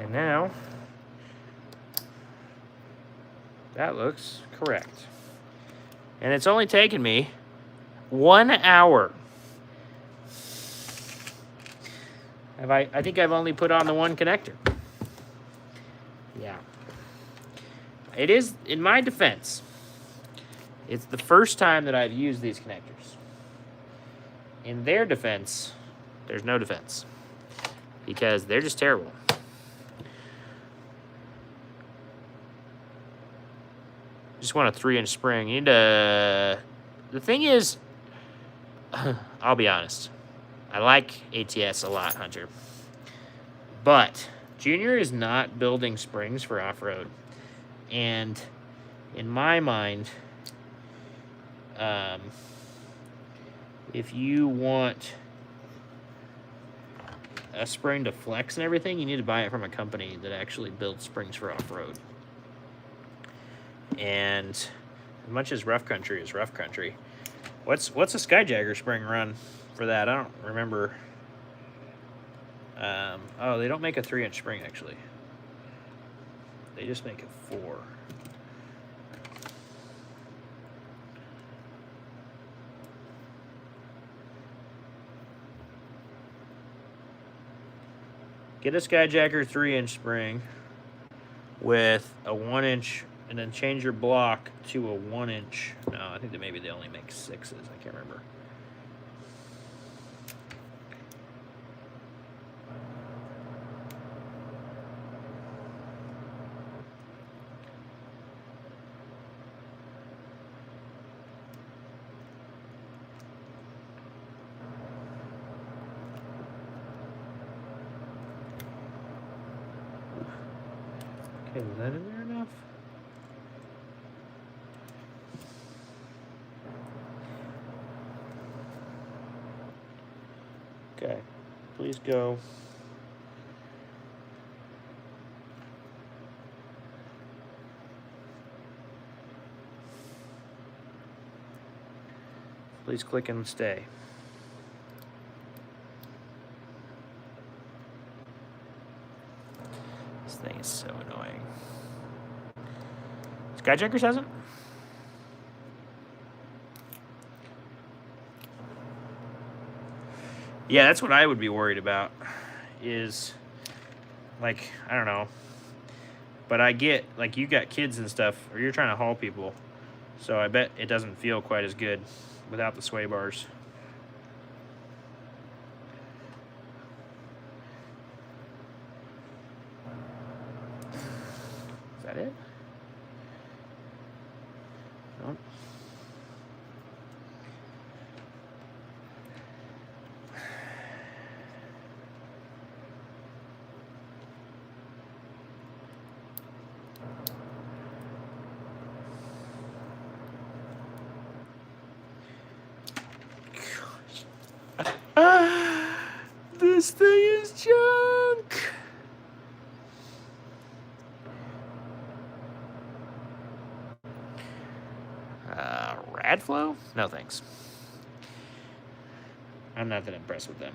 S1: And now, that looks correct. And it's only taken me 1 hour. I think I've only put on the one connector. Yeah. It is, in my defense, it's the first time that I've used these connectors. In their defense, there's no defense. Because they're just terrible. Just want a 3-inch spring. You need a... The thing is, I'll be honest. I like ATS a lot, Hunter. But Junior is not building springs for off-road. And in my mind, if you want a spring to flex and everything, you need to buy it from a company that actually builds springs for off-road. And as much as rough country is rough country, what's a Skyjagger spring run for that? I don't remember. Oh, they don't make a 3-inch spring, actually. They just make a 4. Get a Skyjagger 3-inch spring with a 1-inch, and then change your block to a 1-inch. No, I think that maybe they only make 6s. I can't remember. Okay, is that in there enough? Okay, please go. Please click and stay. This thing is so annoying. Skyjackers hasn't? Yeah, that's what I would be worried about, is, like, I don't know. But I get, like, you got kids and stuff, or you're trying to haul people, so I bet it doesn't feel quite as good without the sway bars. Is that it? Nope. This thing is junk. Radflow? No thanks. I'm not that impressed with them.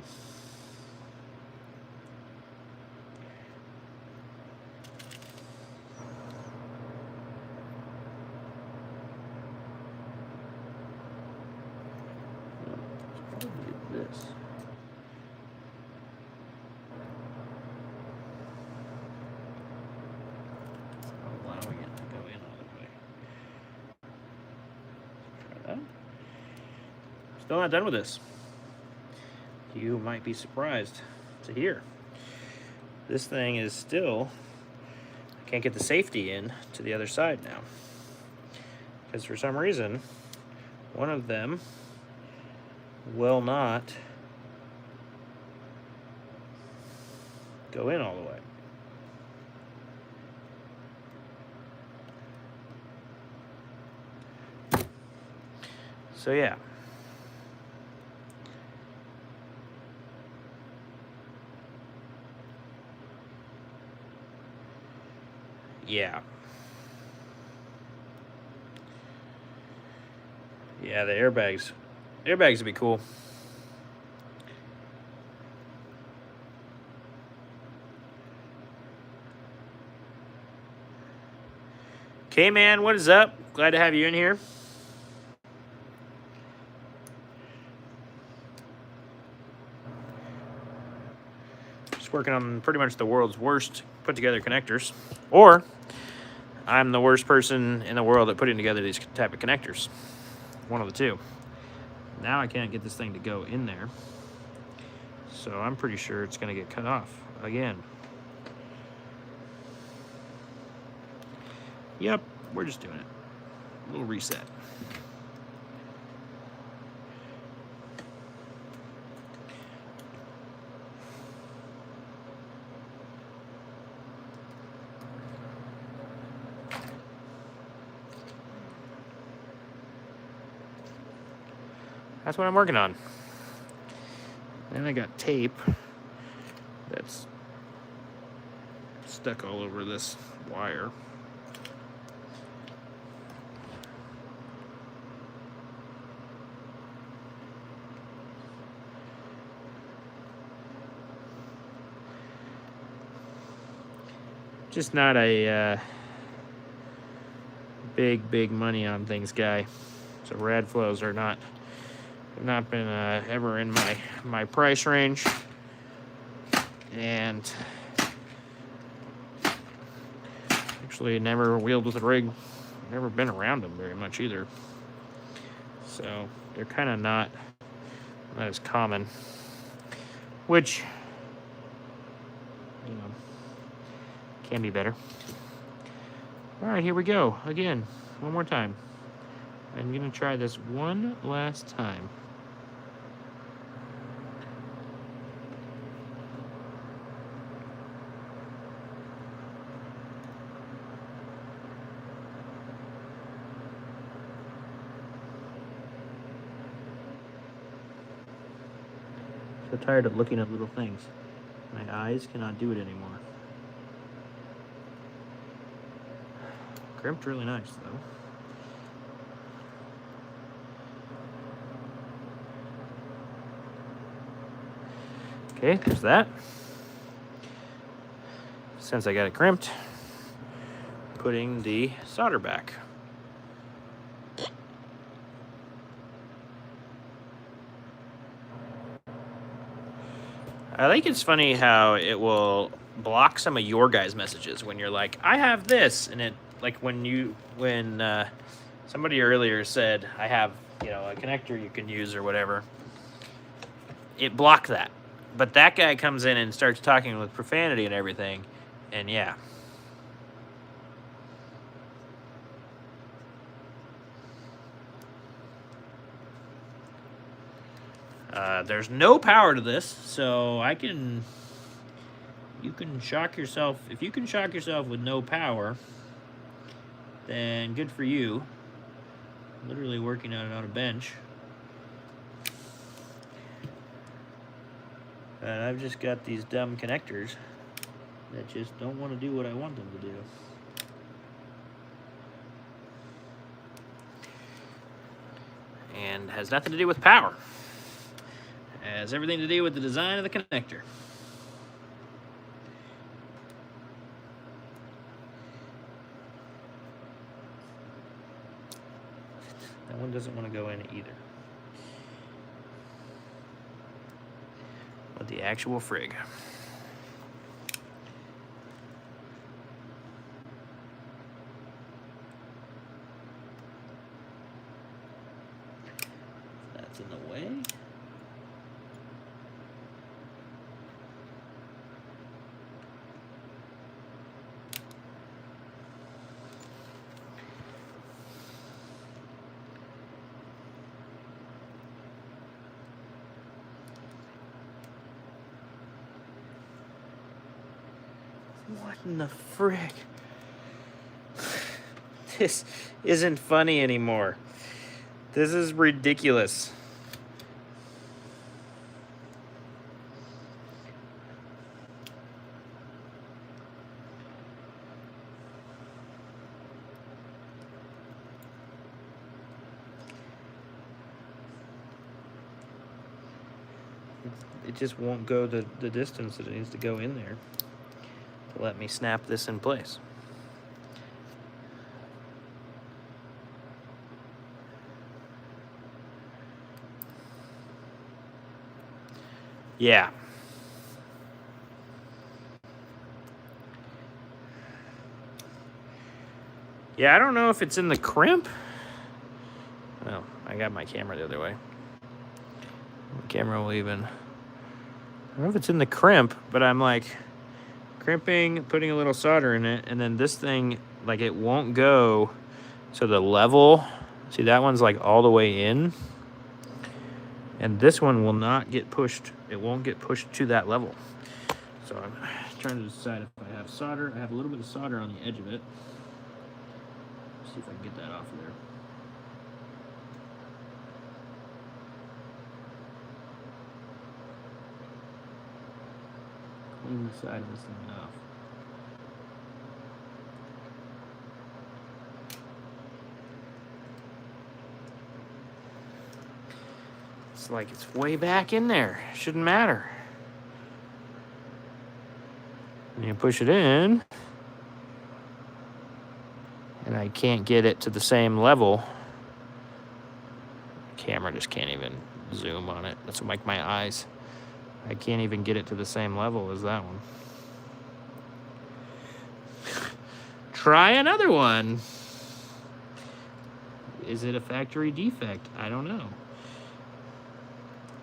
S1: This. Allowing it to go in all the way. Try that. Still not done with this. You might be surprised to hear. This thing is still, I can't get the safety in to the other side now. Because for some reason, one of them will not go in all the way. So yeah. Yeah. Yeah, the airbags. Airbags would be cool. Okay, man, what is up? Glad to have you in here. Just working on pretty much the world's worst put together connectors. Or I'm the worst person in the world at putting together these type of connectors. One of the two. Now I can't get this thing to go in there. So I'm pretty sure it's going to get cut off again. Yep, we're just doing it. A little reset. That's what I'm working on. Then I got tape that's stuck all over this wire. Just not a big money on things guy. So rad flows are not been ever in my price range, and actually never wheeled with a rig, never been around them very much either, so they're kind of not as common, which, you know, can be better. All right, here we go again, one more time. I'm gonna try this one last time. So tired of looking at little things. My eyes cannot do it anymore. Crimped really nice though. Okay, there's that. Since I got it crimped, putting the solder back. I think it's funny how it will block some of your guys' messages when you're like, I have this, and it, like when somebody earlier said I have, you know, a connector you can use or whatever, it blocked that. But that guy comes in and starts talking with profanity and everything, and yeah. There's no power to this, so you can shock yourself. If you can shock yourself with no power, then good for you. Literally working on it on a bench. And I've just got these dumb connectors that just don't want to do what I want them to do. And has nothing to do with power. Has everything to do with the design of the connector. That one doesn't want to go in either. But the actual frig. That's in the way. What in the frick? This isn't funny anymore. This is ridiculous. it just won't go the distance that it needs to go in there to let me snap this in place. Yeah. Yeah, I don't know if it's in the crimp. Well, I got my camera the other way. The camera will even... I don't know if it's in the crimp, but I'm like crimping, putting a little solder in it, and then this thing, like, it won't go to the level. See, that one's like all the way in. And this one will not get pushed. It won't get pushed to that level. So I'm trying to decide if I have solder. I have a little bit of solder on the edge of it. See if I can get that off of there. Clean the side of this thing off. It's like it's way back in there. Shouldn't matter. And you push it in, and I can't get it to the same level. The camera just can't even zoom on it. That's like my eyes. I can't even get it to the same level as that one. Try another one. Is it a factory defect? I don't know.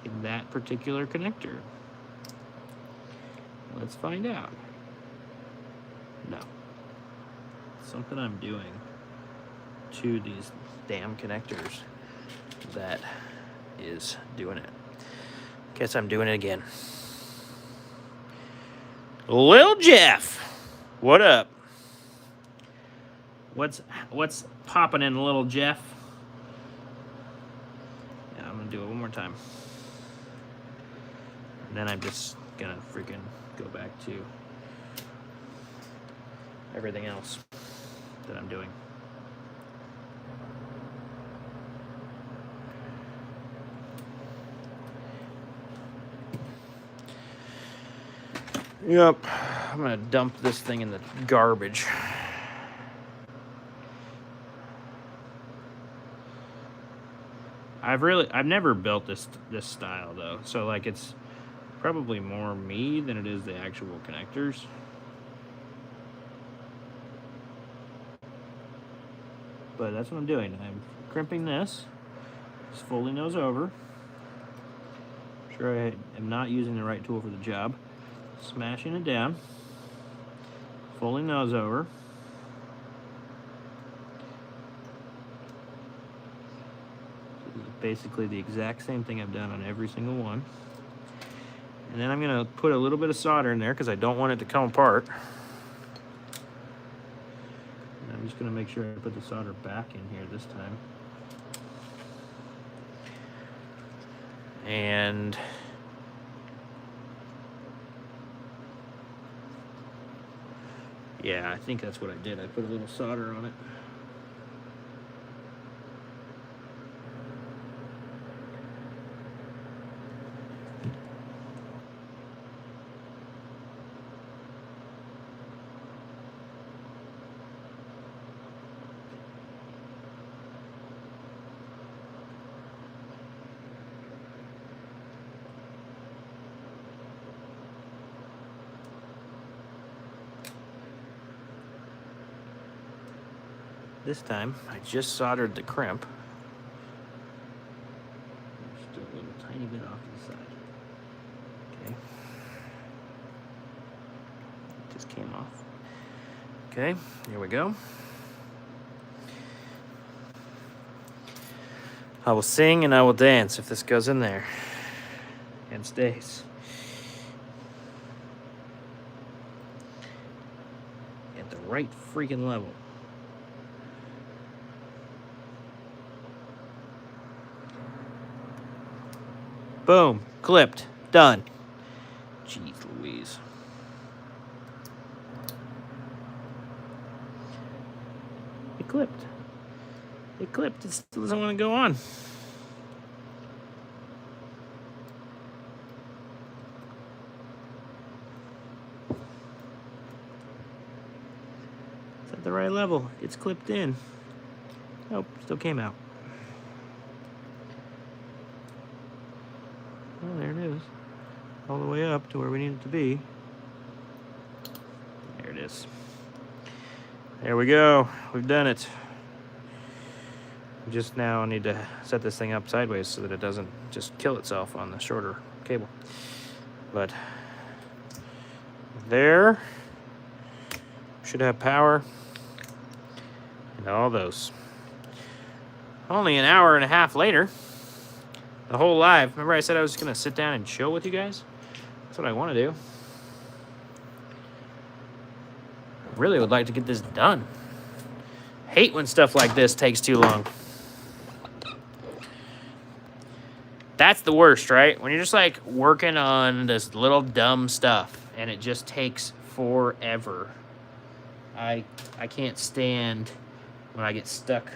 S1: In that particular connector. Let's find out. No. Something I'm doing to these damn connectors that is doing it. Guess I'm doing it again. Lil Jeff, what up? What's popping in, Little Jeff? Yeah, I'm gonna do it one more time. And then I'm just gonna freaking go back to everything else that I'm doing. Yep, I'm gonna dump this thing in the garbage. I've never built this style though, so like it's probably more me than it is the actual connectors. But that's what I'm doing. I'm crimping this, just fully nose over. I'm sure I am not using the right tool for the job. Smashing it down, fully nose over. This is basically the exact same thing I've done on every single one. And then I'm going to put a little bit of solder in there because I don't want it to come apart. And I'm just going to make sure I put the solder back in here this time. And yeah, I think that's what I did. I put a little solder on it. This time, I just soldered the crimp. Just a little tiny bit off to the side. Okay. It just came off. Okay, here we go. I will sing and I will dance if this goes in there and stays. At the right freaking level. Boom, clipped, done. Jeez Louise. It clipped. It clipped, it still doesn't want to go on. It's at the right level. It's clipped in. Nope, still came out. Oh, there it is. All the way up to where we need it to be. There it is. There we go. We've done it. We just now need to set this thing up sideways so that it doesn't just kill itself on the shorter cable. But there should have power and all those. Only an hour and a half later, the whole live. Remember I said I was going to sit down and chill with you guys? That's what I want to do. I really would like to get this done. Hate when stuff like this takes too long. That's the worst, right? When you're just like working on this little dumb stuff and it just takes forever. I can't stand when I get stuck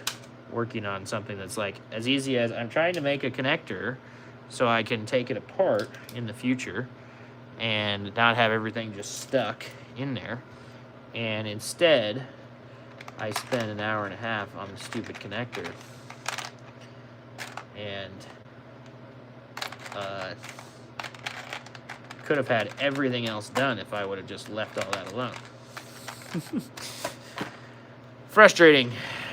S1: working on something that's like as easy as I'm trying to make a connector so I can take it apart in the future and not have everything just stuck in there. And instead, I spend an hour and a half on the stupid connector. And could have had everything else done if I would have just left all that alone. Frustrating.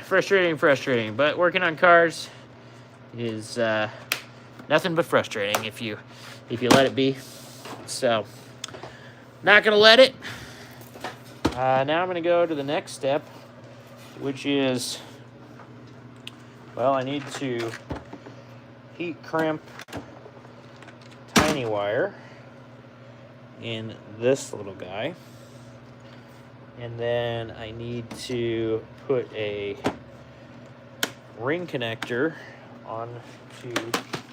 S1: But working on cars is nothing but frustrating if you let it be. So, not gonna let it. Now I'm gonna go to the next step, which is, well, I need to heat crimp tiny wire in this little guy. And then I need to put a ring connector onto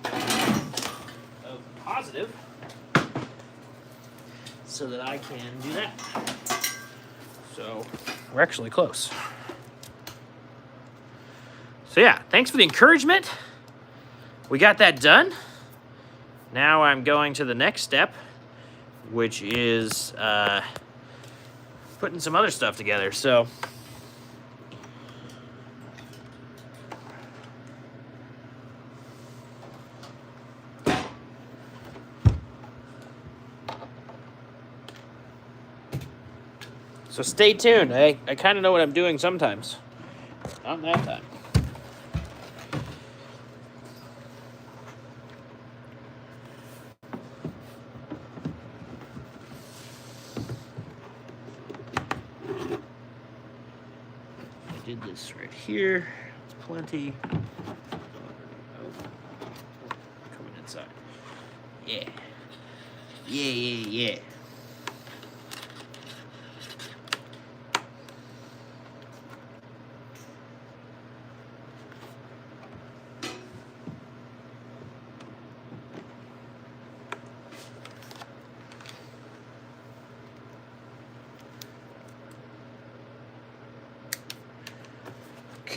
S1: a positive so that I can do that. So we're actually close. So yeah, thanks for the encouragement. We got that done. Now I'm going to the next step, which is putting some other stuff together. So stay tuned. I kind of know what I'm doing sometimes. Not that time. I did this right here. It's plenty. Oh, coming inside. Yeah. Yeah.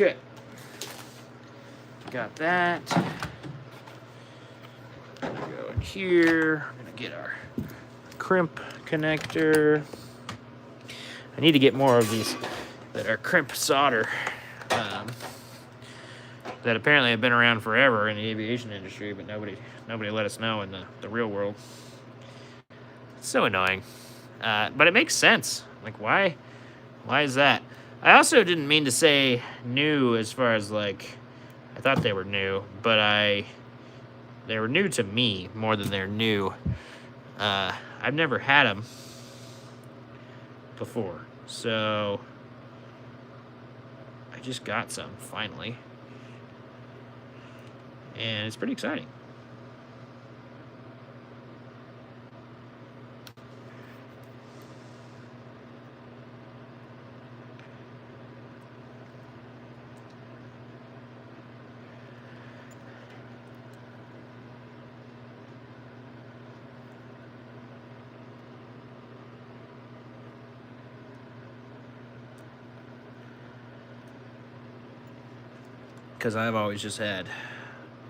S1: Okay, got that. Go in here. I'm gonna get our crimp connector. I need to get more of these that are crimp solder that apparently have been around forever in the aviation industry, but nobody let us know in the real world. It's so annoying, but it makes sense. Like, why is that? I also didn't mean to say new as far as like, I thought they were new, but they were new to me more than they're new. I've never had them before, so I just got some finally, and it's pretty exciting. Because I've always just had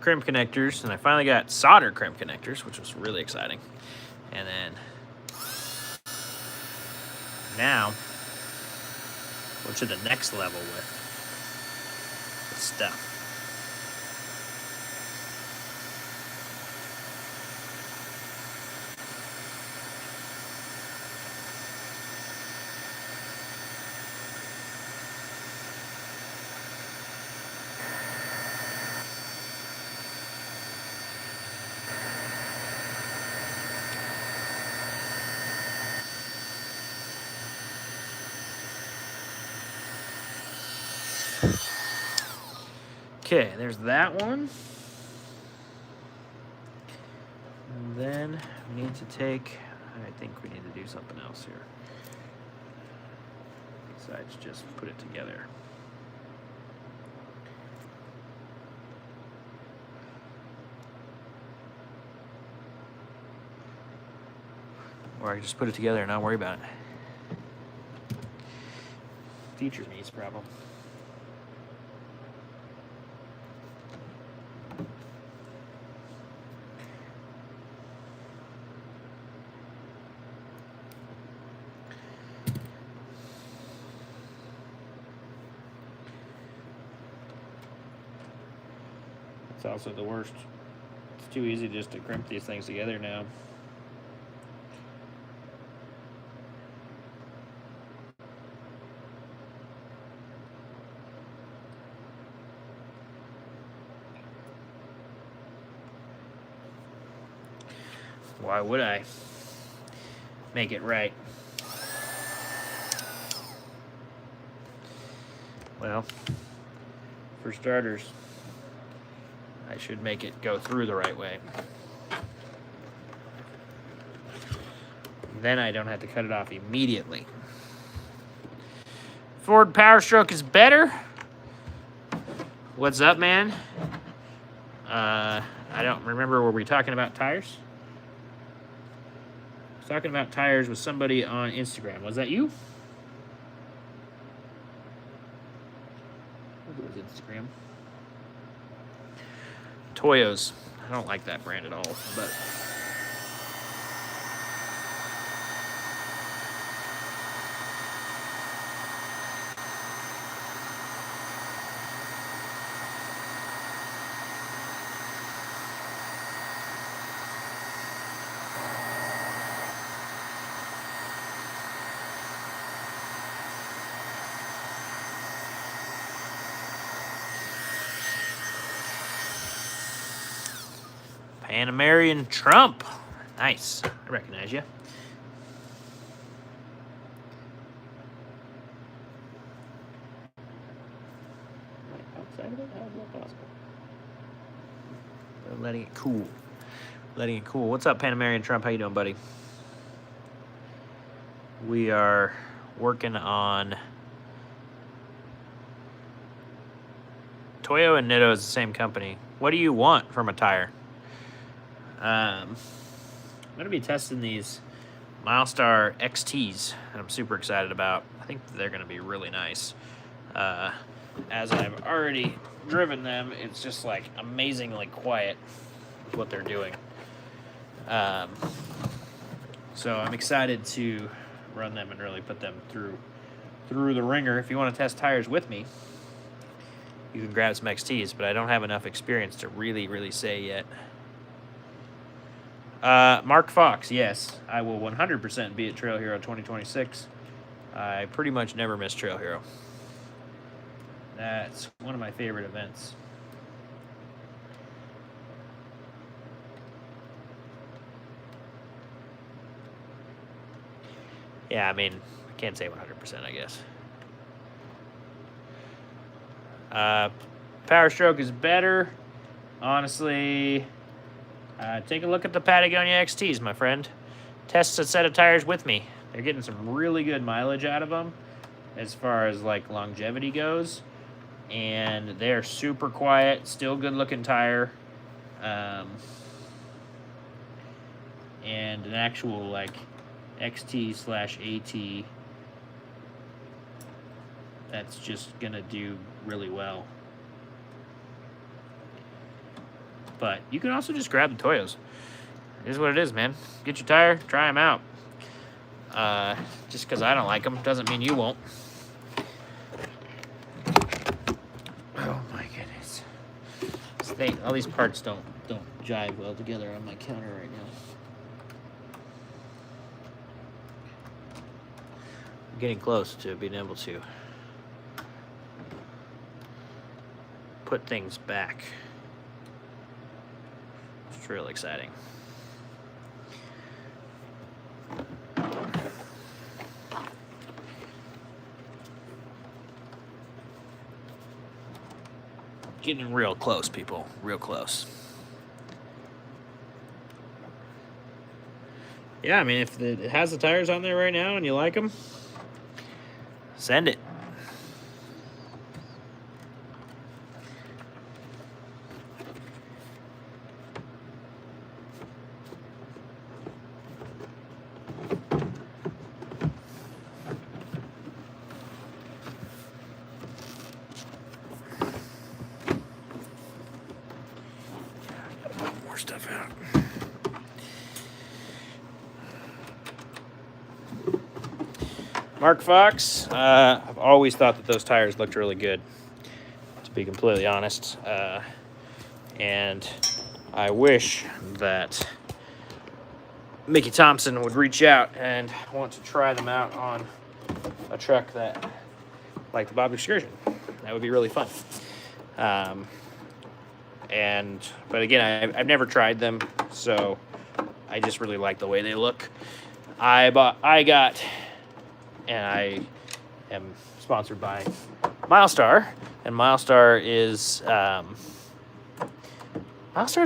S1: crimp connectors, and I finally got solder crimp connectors, which was really exciting. And then now go to the next level with stuff. Okay, there's that one. And then we need to take, I think we need to do something else here. Besides just put it together. Or I can just put it together and not worry about it. Feature me's problem. It's also the worst. It's too easy just to crimp these things together now. Why would I make it right? Well, for starters, I should make it go through the right way. Then I don't have to cut it off immediately. Ford Power Stroke is better. What's up, man? I don't remember, were we talking about tires? I was talking about tires with somebody on Instagram. Was that you? I think it was Instagram. Toyos. I don't like that brand at all, but Panamerian Trump. Nice. I recognize you. Outside of it? How is that possible? Letting it cool. Letting it cool. What's up, Panamerian Trump? How you doing, buddy? We are working on Toyo and Nitto is the same company. What do you want from a tire? I'm going to be testing these Milestar XTs that I'm super excited about. I think they're going to be really nice. As I've already driven them, it's just like amazingly quiet with what they're doing. So I'm excited to run them and really put them through the ringer. If you want to test tires with me, you can grab some XTs, but I don't have enough experience to really say yet. Mark Fox, yes, I will 100% be at Trail Hero 2026. I pretty much never miss Trail Hero. That's one of my favorite events. Yeah, I mean, I can't say 100%, I guess. Power Stroke is better. Honestly, take a look at the Patagonia XTs, my friend. Test a set of tires with me. They're getting some really good mileage out of them as far as like longevity goes. And they're super quiet, still good looking tire. And an actual like XT/AT that's just gonna do really well. But you can also just grab the Toyos. It is what it is, man. Get your tire, try them out. Just because I don't like them doesn't mean you won't. all these parts don't jive well together on my counter right now. I'm getting close to being able to put things back. It's real exciting. Getting real close, people. Real close. Yeah, I mean, if it has the tires on there right now and you like them, send it. More stuff out. Mark Fox, I've always thought that those tires looked really good, to be completely honest. And I wish that Mickey Thompson would reach out and want to try them out on a truck that, like the Bob Excursion. That would be really fun. But again, I've never tried them, so I just really like the way they look. I am sponsored by Milestar, and Milestar is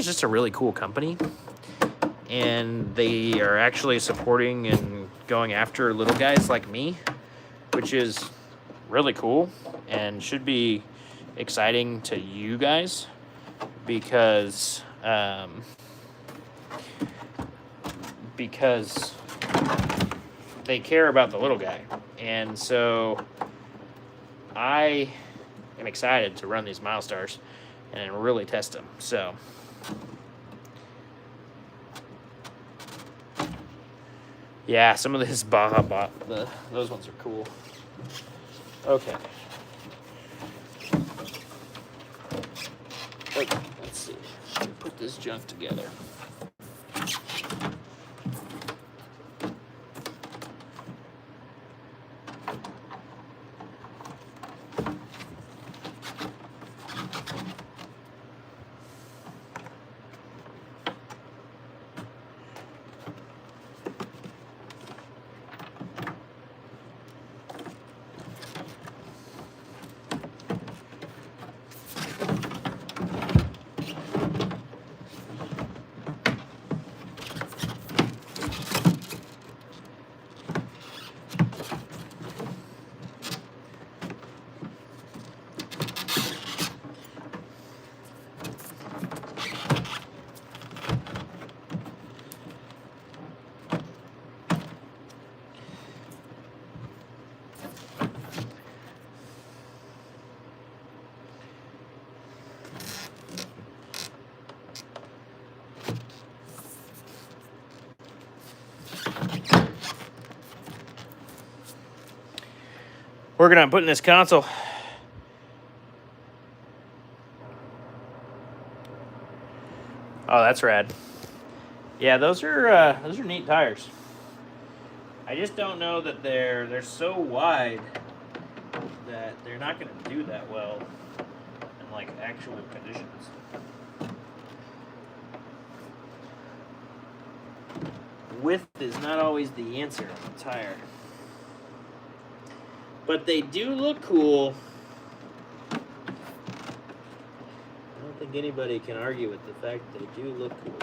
S1: just a really cool company, and they are actually supporting and going after little guys like me, which is really cool and should be exciting to you guys because they care about the little guy. And so I am excited to run these Milestars and really test them. So yeah, some of this Baja those ones are cool. Okay. Let's see. Let me put this junk together. Working on putting this console. Oh, that's rad. Yeah, those are neat tires. I just don't know that they're so wide that they're not going to do that well in like actual conditions. Width is not always the answer on the tire. But they do look cool. I don't think anybody can argue with the fact that they do look cool.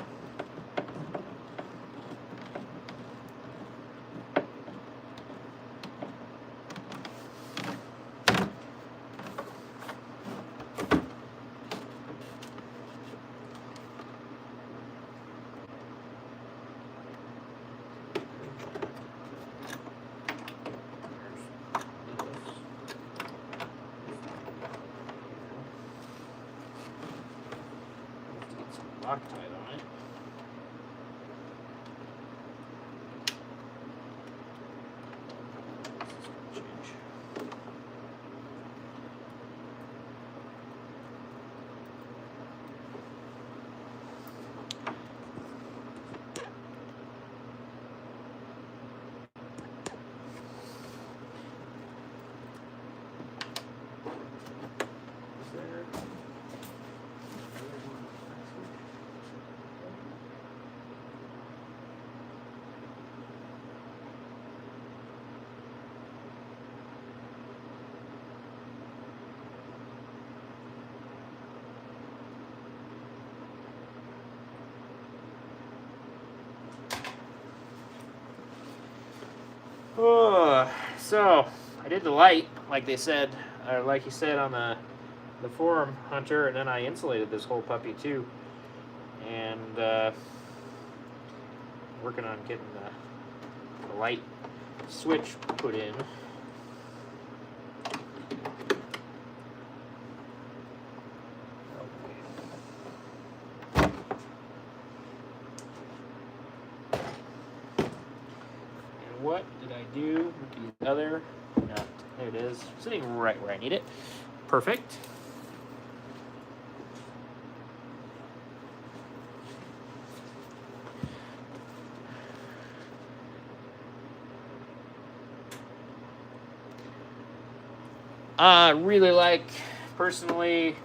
S1: Loctite on it. Change. So I did the light, like they said, or like he said on the forum, Hunter, and then I insulated this whole puppy too, and working on getting the light switch put in. What did I do with the other? No, there it is. Sitting right where I need it. Perfect. Really like, personally,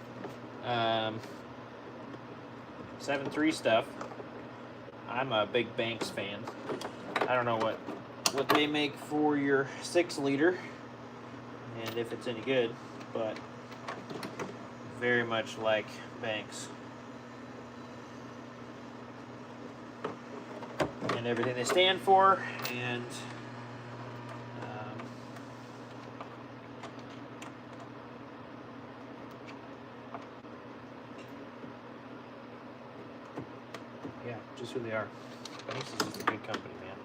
S1: 7.3 stuff. I'm a big Banks fan. I don't know what they make for your 6-liter and if it's any good, but very much like Banks and everything they stand for, and yeah, just who they are. Banks is just a good company, man.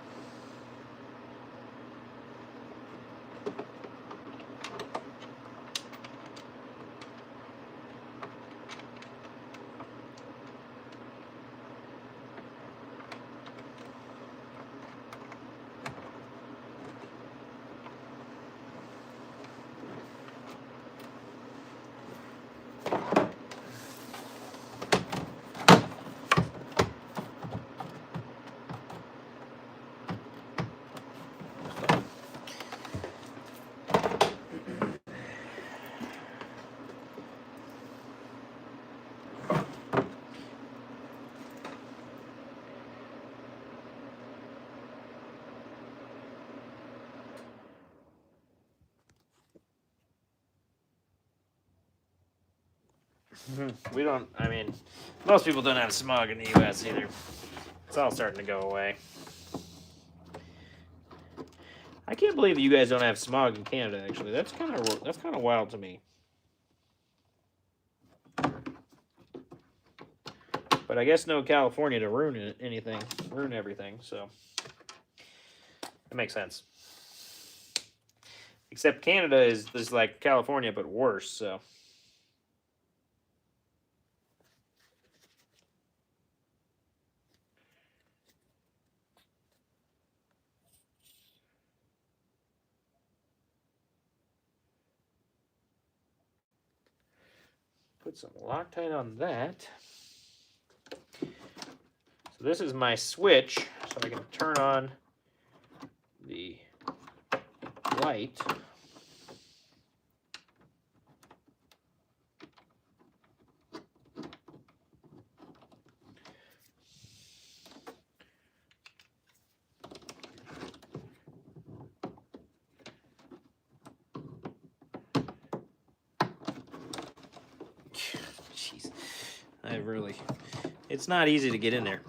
S1: We don't, I mean, most people don't have smog in the U.S. either. It's all starting to go away. I can't believe you guys don't have smog in Canada, actually. That's kind of wild to me. But I guess no California to ruin everything, so that makes sense. Except Canada is like California, but worse, so. Put some Loctite on that. So this is my switch, so I can turn on the light. Jeez, it's not easy to get in there.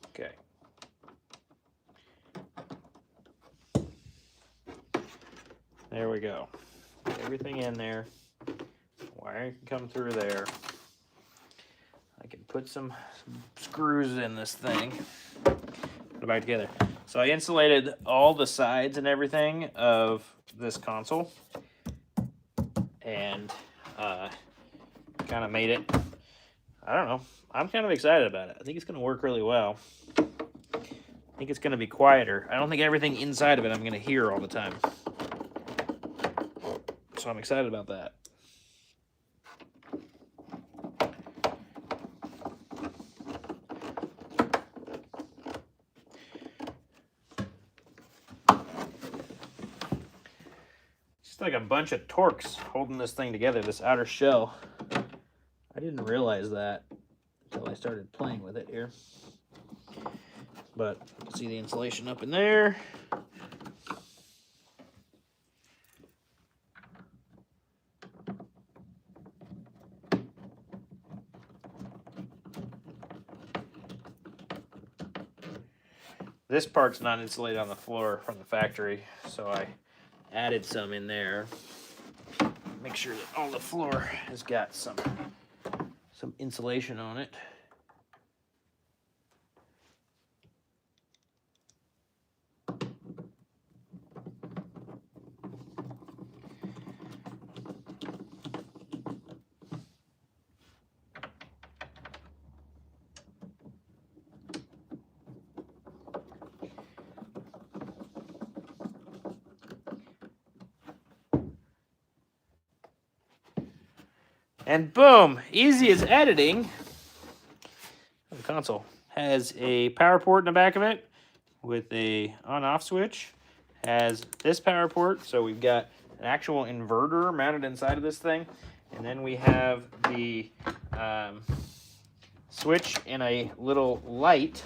S1: Okay. There we go. Get everything in there. Wire can come through there. I can put some screws in this thing. Put it back together. So I insulated all the sides and everything of this console, and kind of made it, I don't know, I'm kind of excited about it. I think it's going to work really well. I think it's going to be quieter. I don't think everything inside of it I'm going to hear all the time. So I'm excited about that. Just like a bunch of Torx holding this thing together, this outer shell. I didn't realize that until I started playing with it here. But see the insulation up in there. This part's not insulated on the floor from the factory, so I added some in there. Make sure that all the floor has got some insulation on it. And boom, easy as editing. The console has a power port in the back of it with a on-off switch. Has this power port, so we've got an actual inverter mounted inside of this thing. And then we have the switch and a little light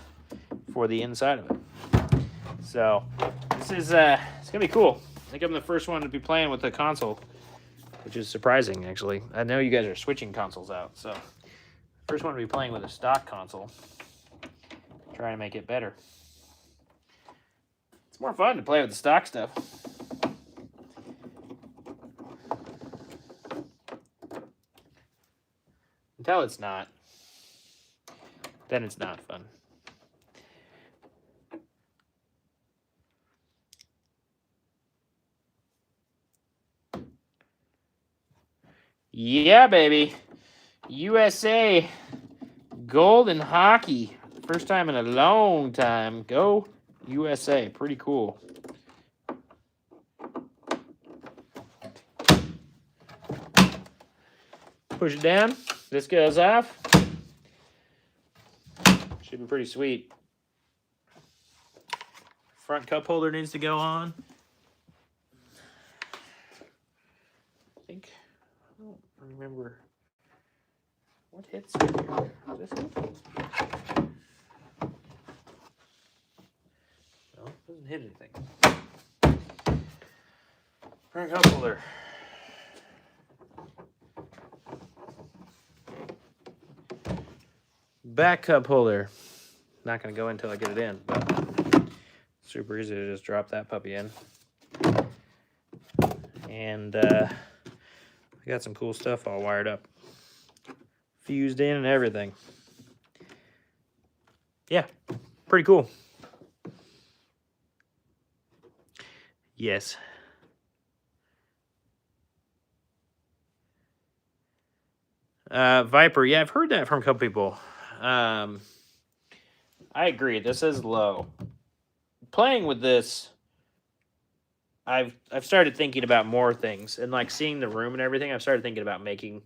S1: for the inside of it. So this is it's gonna be cool. I think I'm the first one to be playing with the console, which is surprising, actually. I know you guys are switching consoles out, so first one to be playing with a stock console, trying to make it better. It's more fun to play with the stock stuff. Until it's not. Then it's not fun. Yeah, baby. USA gold in hockey. First time in a long time. Go USA. Pretty cool. Push it down. This goes off. Should be pretty sweet. Front cup holder needs to go on. I think, I don't remember what hits right here. Does this hit? No, it doesn't hit anything. Front cup holder. Back cup holder. Not going to go until I get it in, but super easy to just drop that puppy in. And I got some cool stuff all wired up. Fused in and everything. Yeah, pretty cool. Yes. Viper, yeah, I've heard that from a couple people. I agree. This is low. Playing with this, I've started thinking about more things, and like seeing the room and everything. I've started thinking about making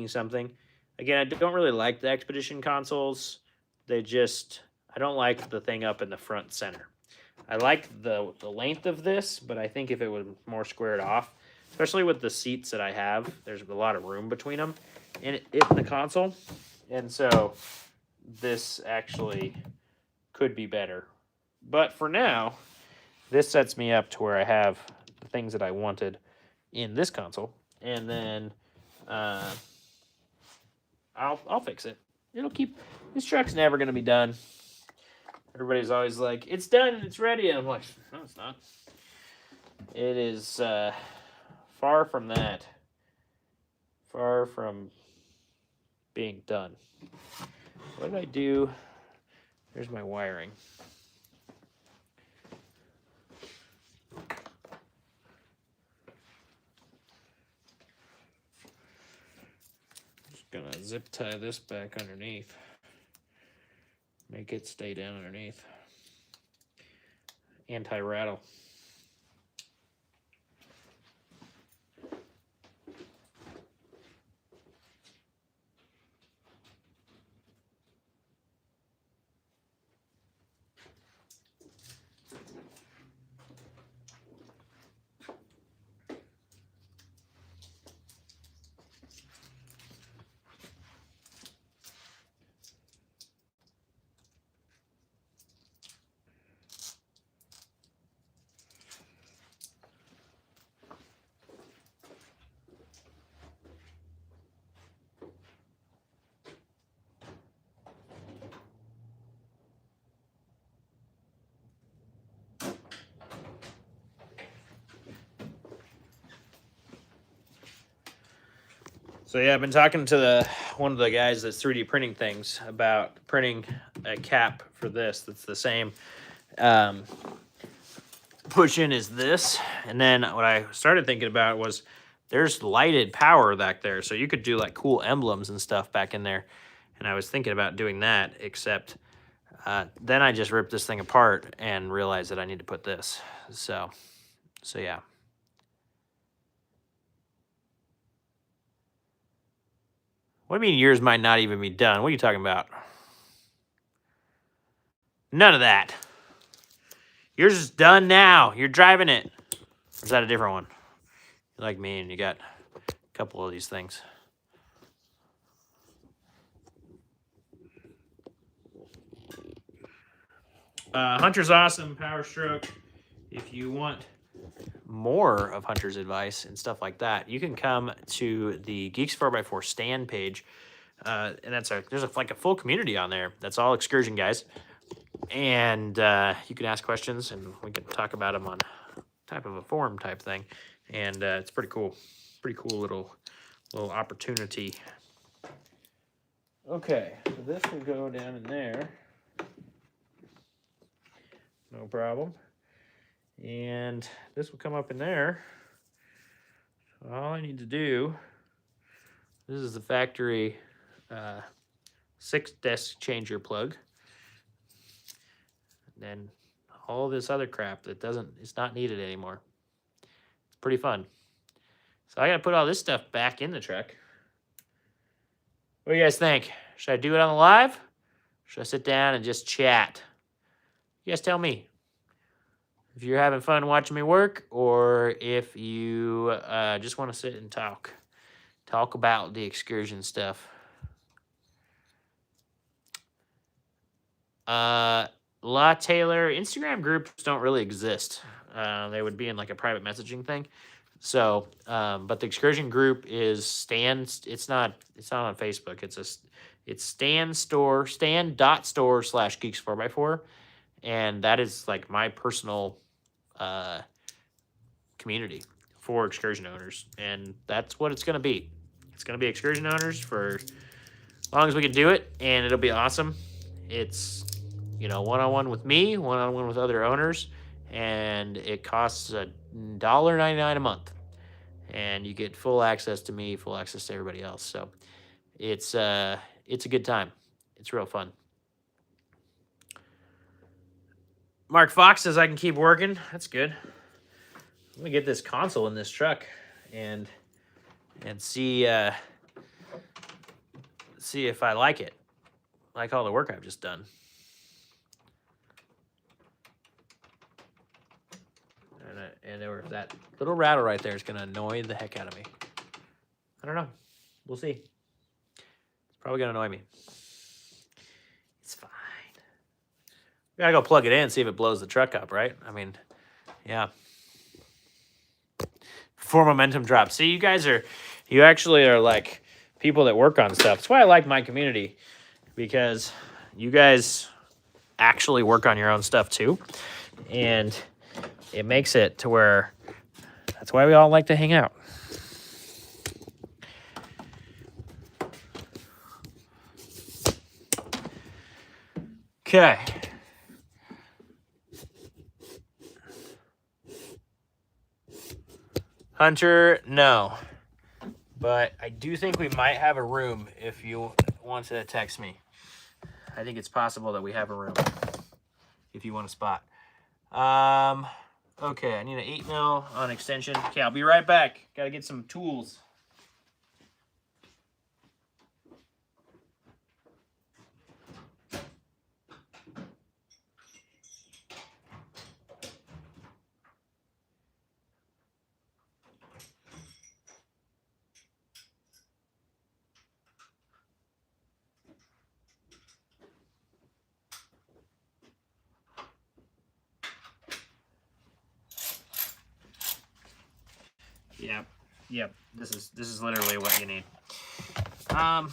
S1: something. Again, I don't really like the Expedition consoles. I don't like the thing up in the front center. I like the length of this, but I think if it was more squared off, especially with the seats that I have, there's a lot of room between them in the console. And so this actually could be better. But for now, this sets me up to where I have the things that I wanted in this console. And then I'll fix it. This truck's never going to be done. Everybody's always like, it's done and it's ready. And I'm like, no, it's not. It is far from that. Far from being done. What did I do? There's my wiring. Just gonna zip tie this back underneath. Make it stay down underneath. Anti-rattle. So yeah, I've been talking to one of the guys that's 3D printing things about printing a cap for this that's the same push in as this. And then what I started thinking about was there's lighted power back there, so you could do like cool emblems and stuff back in there. And I was thinking about doing that, except then I just ripped this thing apart and realized that I need to put this. So yeah. What do you mean yours might not even be done? What are you talking about? None of that. Yours is done now. You're driving it. Or is that a different one? You're like me and you got a couple of these things. Hunter's awesome. Power Stroke. If you want more of Hunter's advice and stuff like that, you can come to the Geeks 4x4 stand page. And there's like a full community on there. That's all Excursion guys. And you can ask questions and we can talk about them on type of a forum type thing. And it's pretty cool. Pretty cool little opportunity. Okay, so this will go down in there. No problem. And this will come up in there. So all I need to do, this is the factory 6-desk changer plug. And then all this other crap that it's not needed anymore. It's pretty fun. So I gotta put all this stuff back in the truck. What do you guys think? Should I do it on the live? Should I sit down and just chat? You guys tell me. If you're having fun watching me work, or if you just want to sit and talk about the Excursion stuff. La Taylor, Instagram groups don't really exist. They would be in like a private messaging thing. So, but the Excursion group is it's not on Facebook. It's stand.store/geeks4x4. And that is like my personal community for Excursion owners. And that's what it's going to be. It's going to be Excursion owners for as long as we can do it. And it'll be awesome. It's, one-on-one with me, one-on-one with other owners. And it costs $1.99 a month. And you get full access to me, full access to everybody else. So it's a good time. It's real fun. Mark Fox says I can keep working. That's good. I'm gonna get this console in this truck and see if I like it. Like all the work I've just done. And that little rattle right there is gonna annoy the heck out of me. I don't know. We'll see. It's probably gonna annoy me. It's fine. We gotta go plug it in, see if it blows the truck up, right? I mean, yeah. Before momentum drops. See, you actually are like people that work on stuff. That's why I like my community, because you guys actually work on your own stuff too. And it makes it to where that's why we all like to hang out. Okay. Hunter, no. But I do think we might have a room if you want to text me. I think it's possible that we have a room if you want a spot. Okay, I need an 8mm on extension. Okay, I'll be right back. Gotta get some tools. Yep. This is literally what you need. Power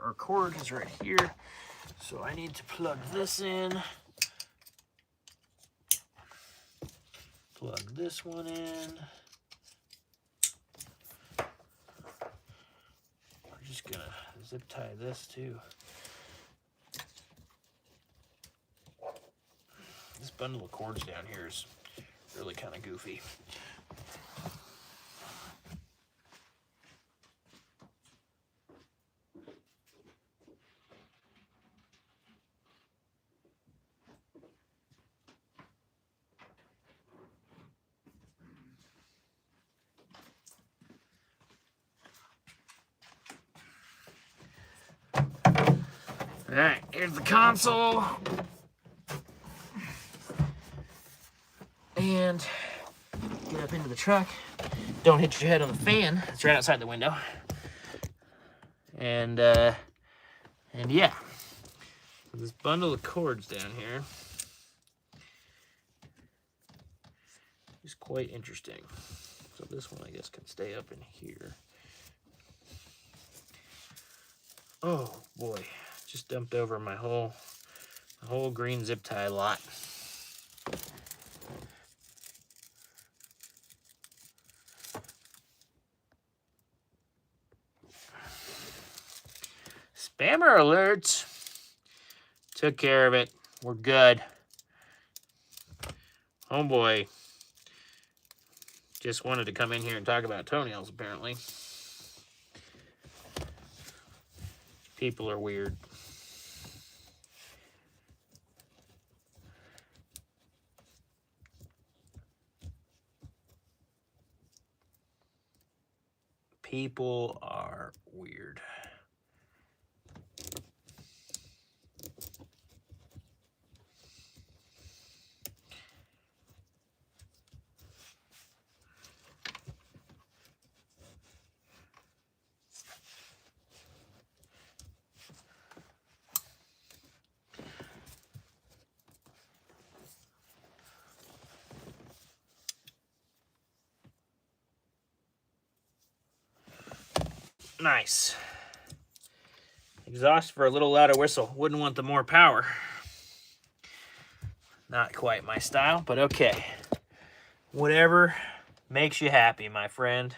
S1: or cord is right here. So I need to plug this in. Plug this one in. gonna zip tie this too. This bundle of cords down here is really kind of goofy. All right, here's the console. And get up into the truck. Don't hit your head on the fan. It's right outside the window. And yeah. So this bundle of cords down here is quite interesting. So this one, I guess, can stay up in here. Oh boy, just dumped over my whole green zip tie lot. Spammer alerts. Took care of it. We're good. Homeboy just wanted to come in here and talk about toenails, apparently. People are weird. People are weird. Nice. Exhaust for a little louder whistle. Wouldn't want the more power. Not quite my style, but okay. Whatever makes you happy, my friend.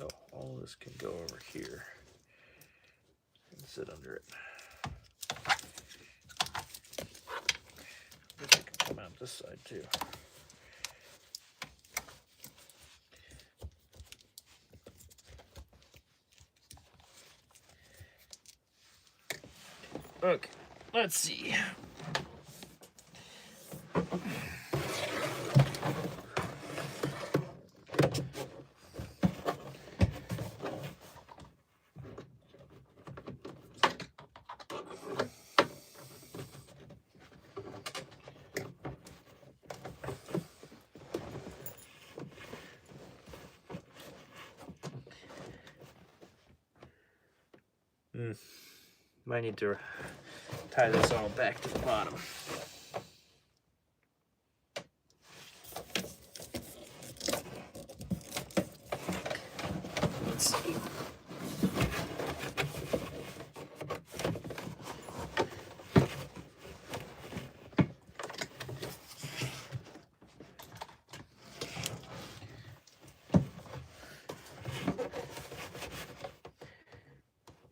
S1: Oh, all this can go over here and sit under it. I guess it can come out this side too. Okay, let's see. Might need to tie this all back to the bottom. Let's see.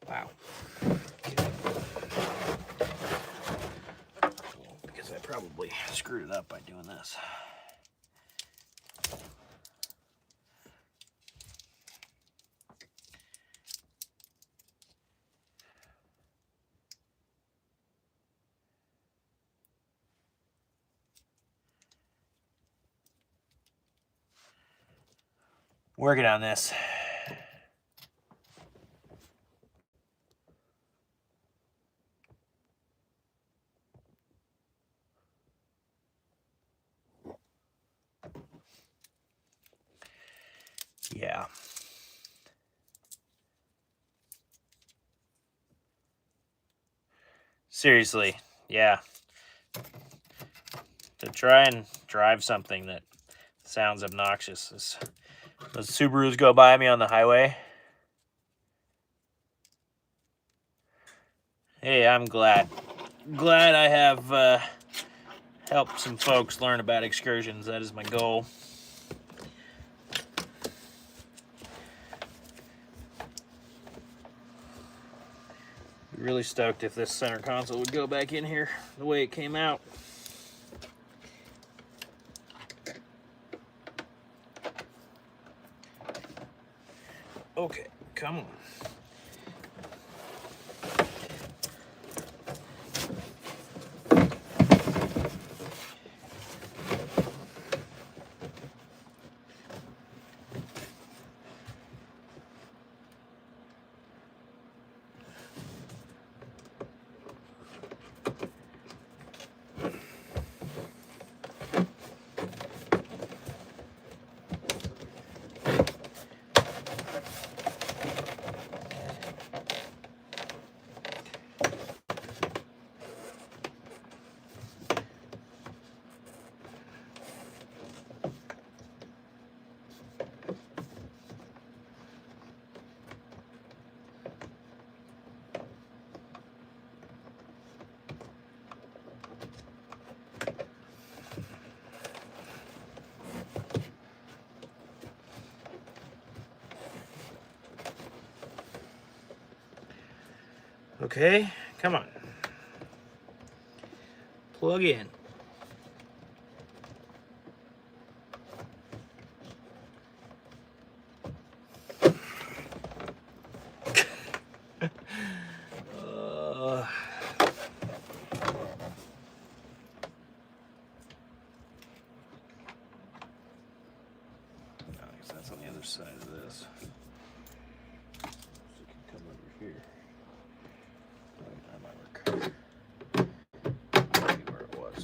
S1: Wow. Because I probably screwed it up by doing this. Working on this. Yeah. Seriously, yeah. To try and drive something that sounds obnoxious. Those Subarus go by me on the highway. Hey, I'm glad. Glad I have helped some folks learn about excursions. That is my goal. really stoked if this center console would go back in here the way it came out. Okay, come on. Okay, come on. Plug in. I guess that's on the other side of this. So it can come over here. That might work. Maybe where it was.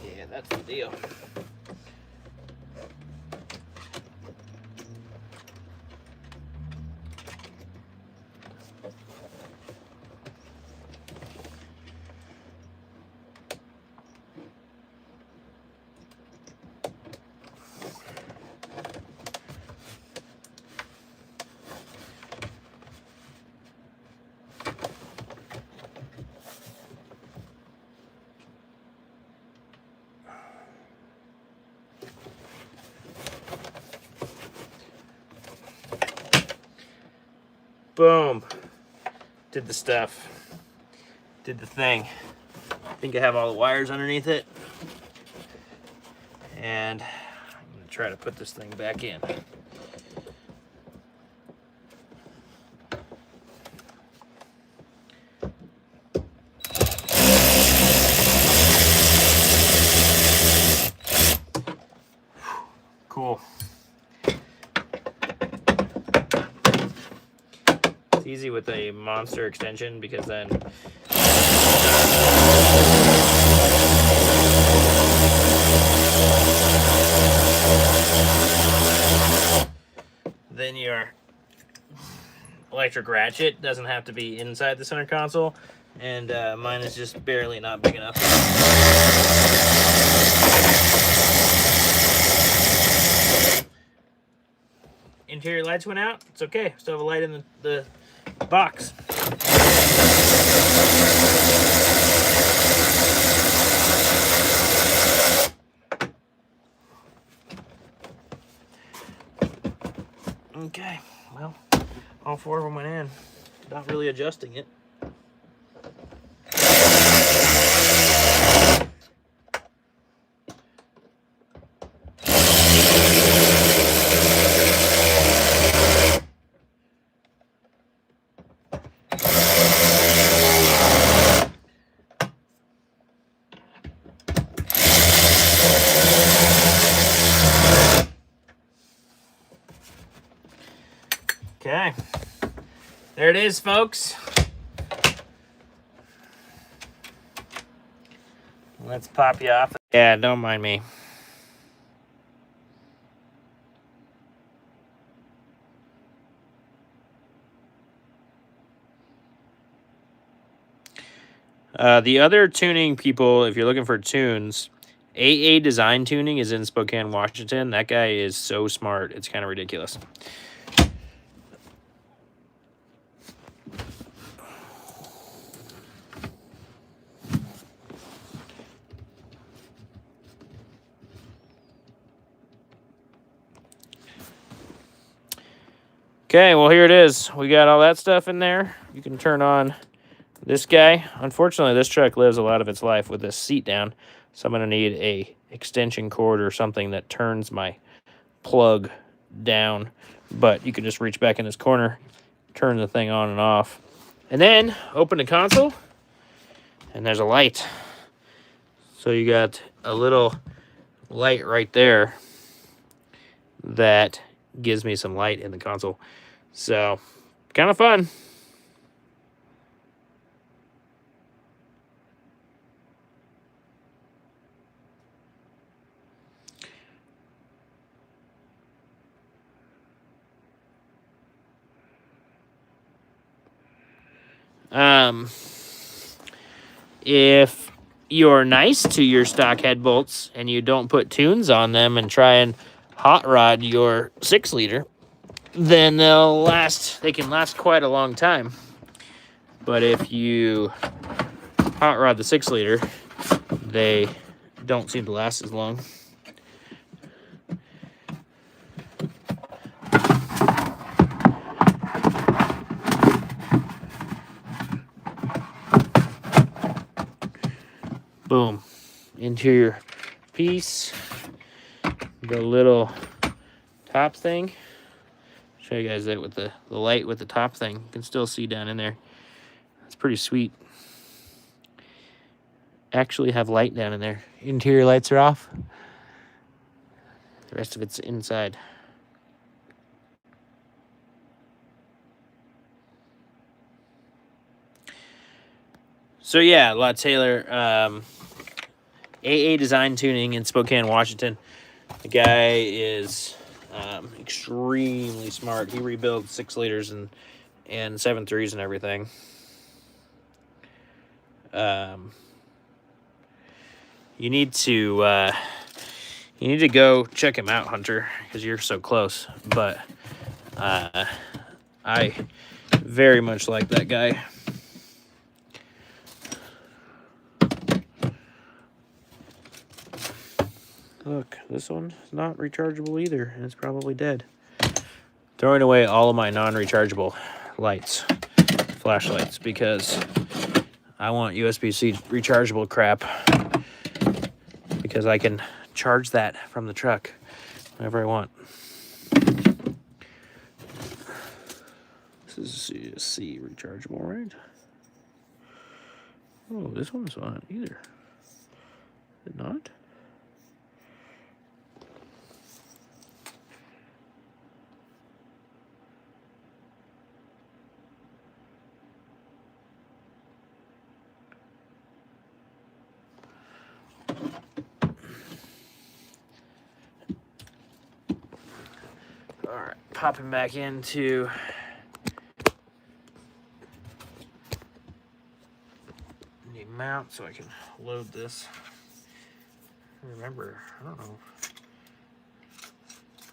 S1: Yeah, that's the deal. Boom. Did the stuff. Did the thing. I think I have all the wires underneath it. And I'm going to try to put this thing back in. Cool. It's easy with a monster extension because then your electric ratchet doesn't have to be inside the center console, and mine is just barely not big enough. Interior lights went out. It's okay. Still have a light in the box. Okay, well, all four of them went in. Not really adjusting it. Okay, there it is, folks. Let's pop you off. Yeah, don't mind me. The other tuning people, if you're looking for tunes, AA Design Tuning is in Spokane, Washington. That guy is so smart. It's kind of ridiculous. Okay, well, here it is. We got all that stuff in there. You can turn on this guy. Unfortunately, this truck lives a lot of its life with this seat down, so I'm going to need a extension cord or something that turns my plug down. But you can just reach back in this corner, turn the thing on and off, and then open the console, and there's a light. So you got a little light right there that gives me some light in the console. So, kind of fun. If you're nice to your stock head bolts and you don't put tunes on them and try and hot rod your 6-liter, then they can last quite a long time. But if you hot rod the 6-liter, they don't seem to last as long. Boom. Interior piece. The little top thing. Show you guys that with the light with the top thing. You can still see down in there. It's pretty sweet. Actually have light down in there. Interior lights are off. The rest of it's inside. So yeah, Lot Taylor, AA Design Tuning in Spokane, Washington. The guy is extremely smart. He rebuilds 6-liters and 7.3s and everything. You need to go check him out, Hunter, because you're so close. But I very much like that guy. Look, this one's not rechargeable either, and it's probably dead. Throwing away all of my non-rechargeable lights, flashlights, because I want USB-C rechargeable crap, because I can charge that from the truck whenever I want. This is C rechargeable, right? Oh, this one's not either. Is it not? Alright, popping back into the mount so I can load this. Remember, I don't know.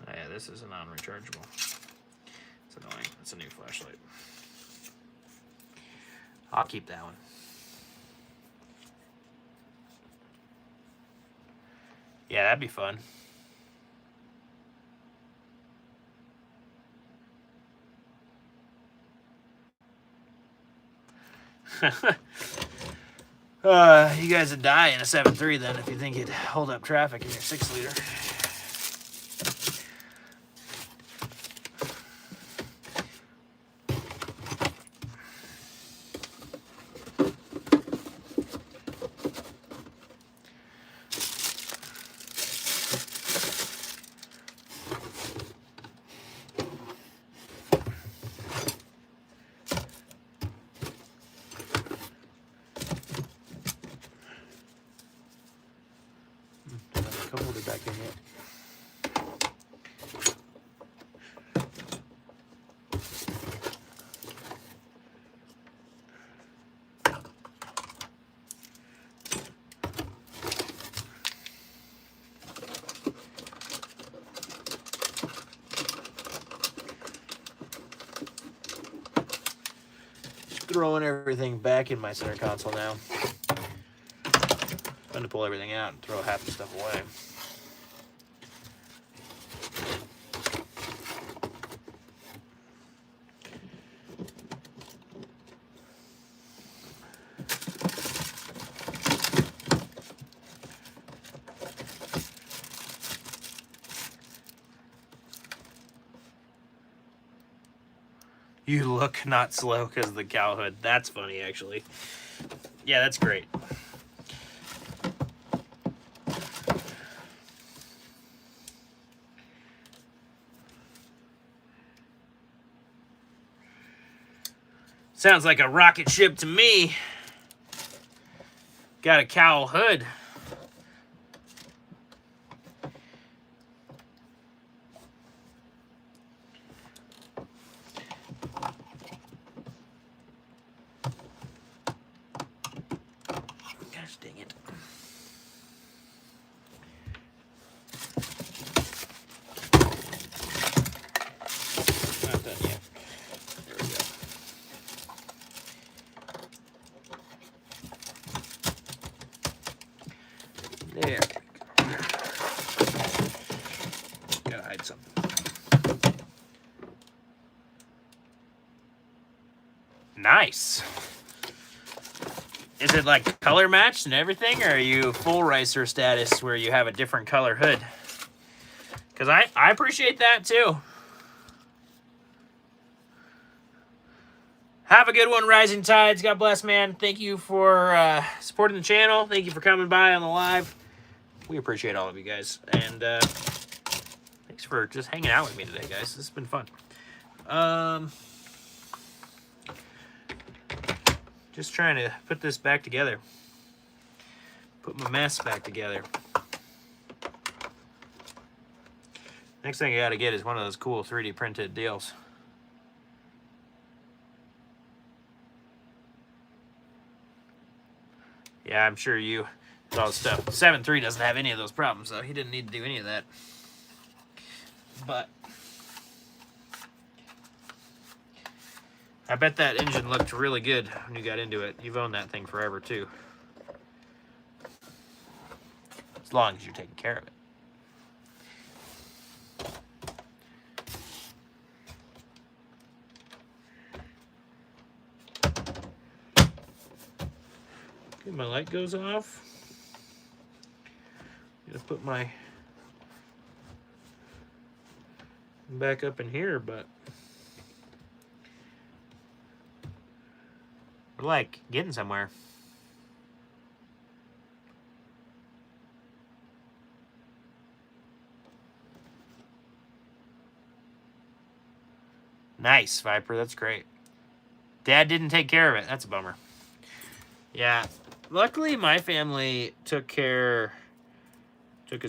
S1: Oh, yeah, this is a non-rechargeable. It's annoying. It's a new flashlight. I'll keep that one. Yeah, that'd be fun. You guys would die in a 7.3 then if you think you'd hold up traffic in your 6-liter. Come hold it back in yet. Just throwing everything back in my center console now. I'm going to pull everything out and throw half the stuff away. You look not slow because of the cowl hood. That's funny, actually. Yeah, that's great. Sounds like a rocket ship to me. Got a cowl hood. Gosh dang it. Not done yet. There we go. There we go. Gotta hide something. Nice. Is it like color matched and everything, or are you full ricer status where you have a different color hood? Because I appreciate that too. Have a good one, Rising Tides. God bless, man. Thank you for supporting the channel. Thank you for coming by on the live. We appreciate all of you guys. And thanks for just hanging out with me today, guys. This has been fun. Just trying to put this back together. Put my mess back together. Next thing I gotta get is one of those cool 3D printed deals. Yeah, I'm sure you, all the stuff. 7.3 doesn't have any of those problems, so he didn't need to do any of that. But I bet that engine looked really good when you got into it. You've owned that thing forever, too. As long as you're taking care of it. Okay, my light goes off. I'm gonna put my back up in here, but we're like getting somewhere. Nice, Viper. That's great. Dad didn't take care of it. That's a bummer. Yeah. Luckily, my family took as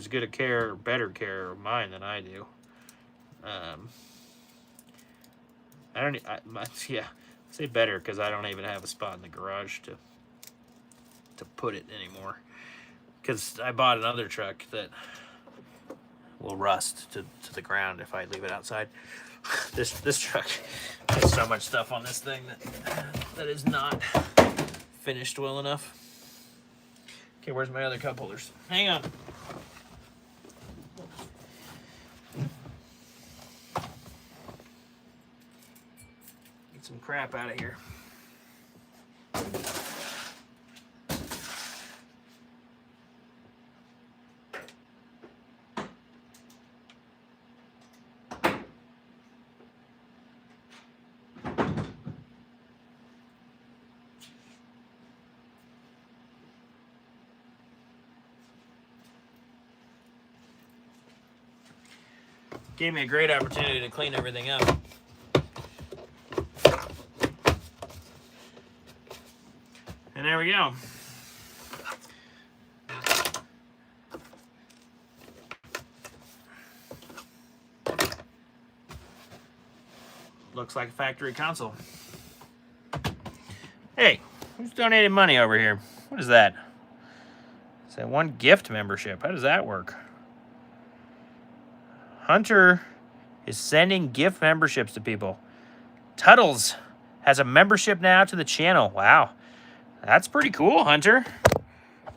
S1: good a care, or better care of mine than I do. Yeah, say better because I don't even have a spot in the garage to put it anymore. Because I bought another truck that will rust to the ground if I leave it outside. This truck has so much stuff on this thing that is not finished well enough. Okay, where's my other cup holders? Hang on. Get some crap out of here. Gave me a great opportunity to clean everything up. And there we go. Looks like a factory console. Hey, who's donating money over here? What is that? Is that one gift membership? How does that work? Hunter is sending gift memberships to people. Tuttles has a membership now to the channel. Wow. That's pretty cool, Hunter.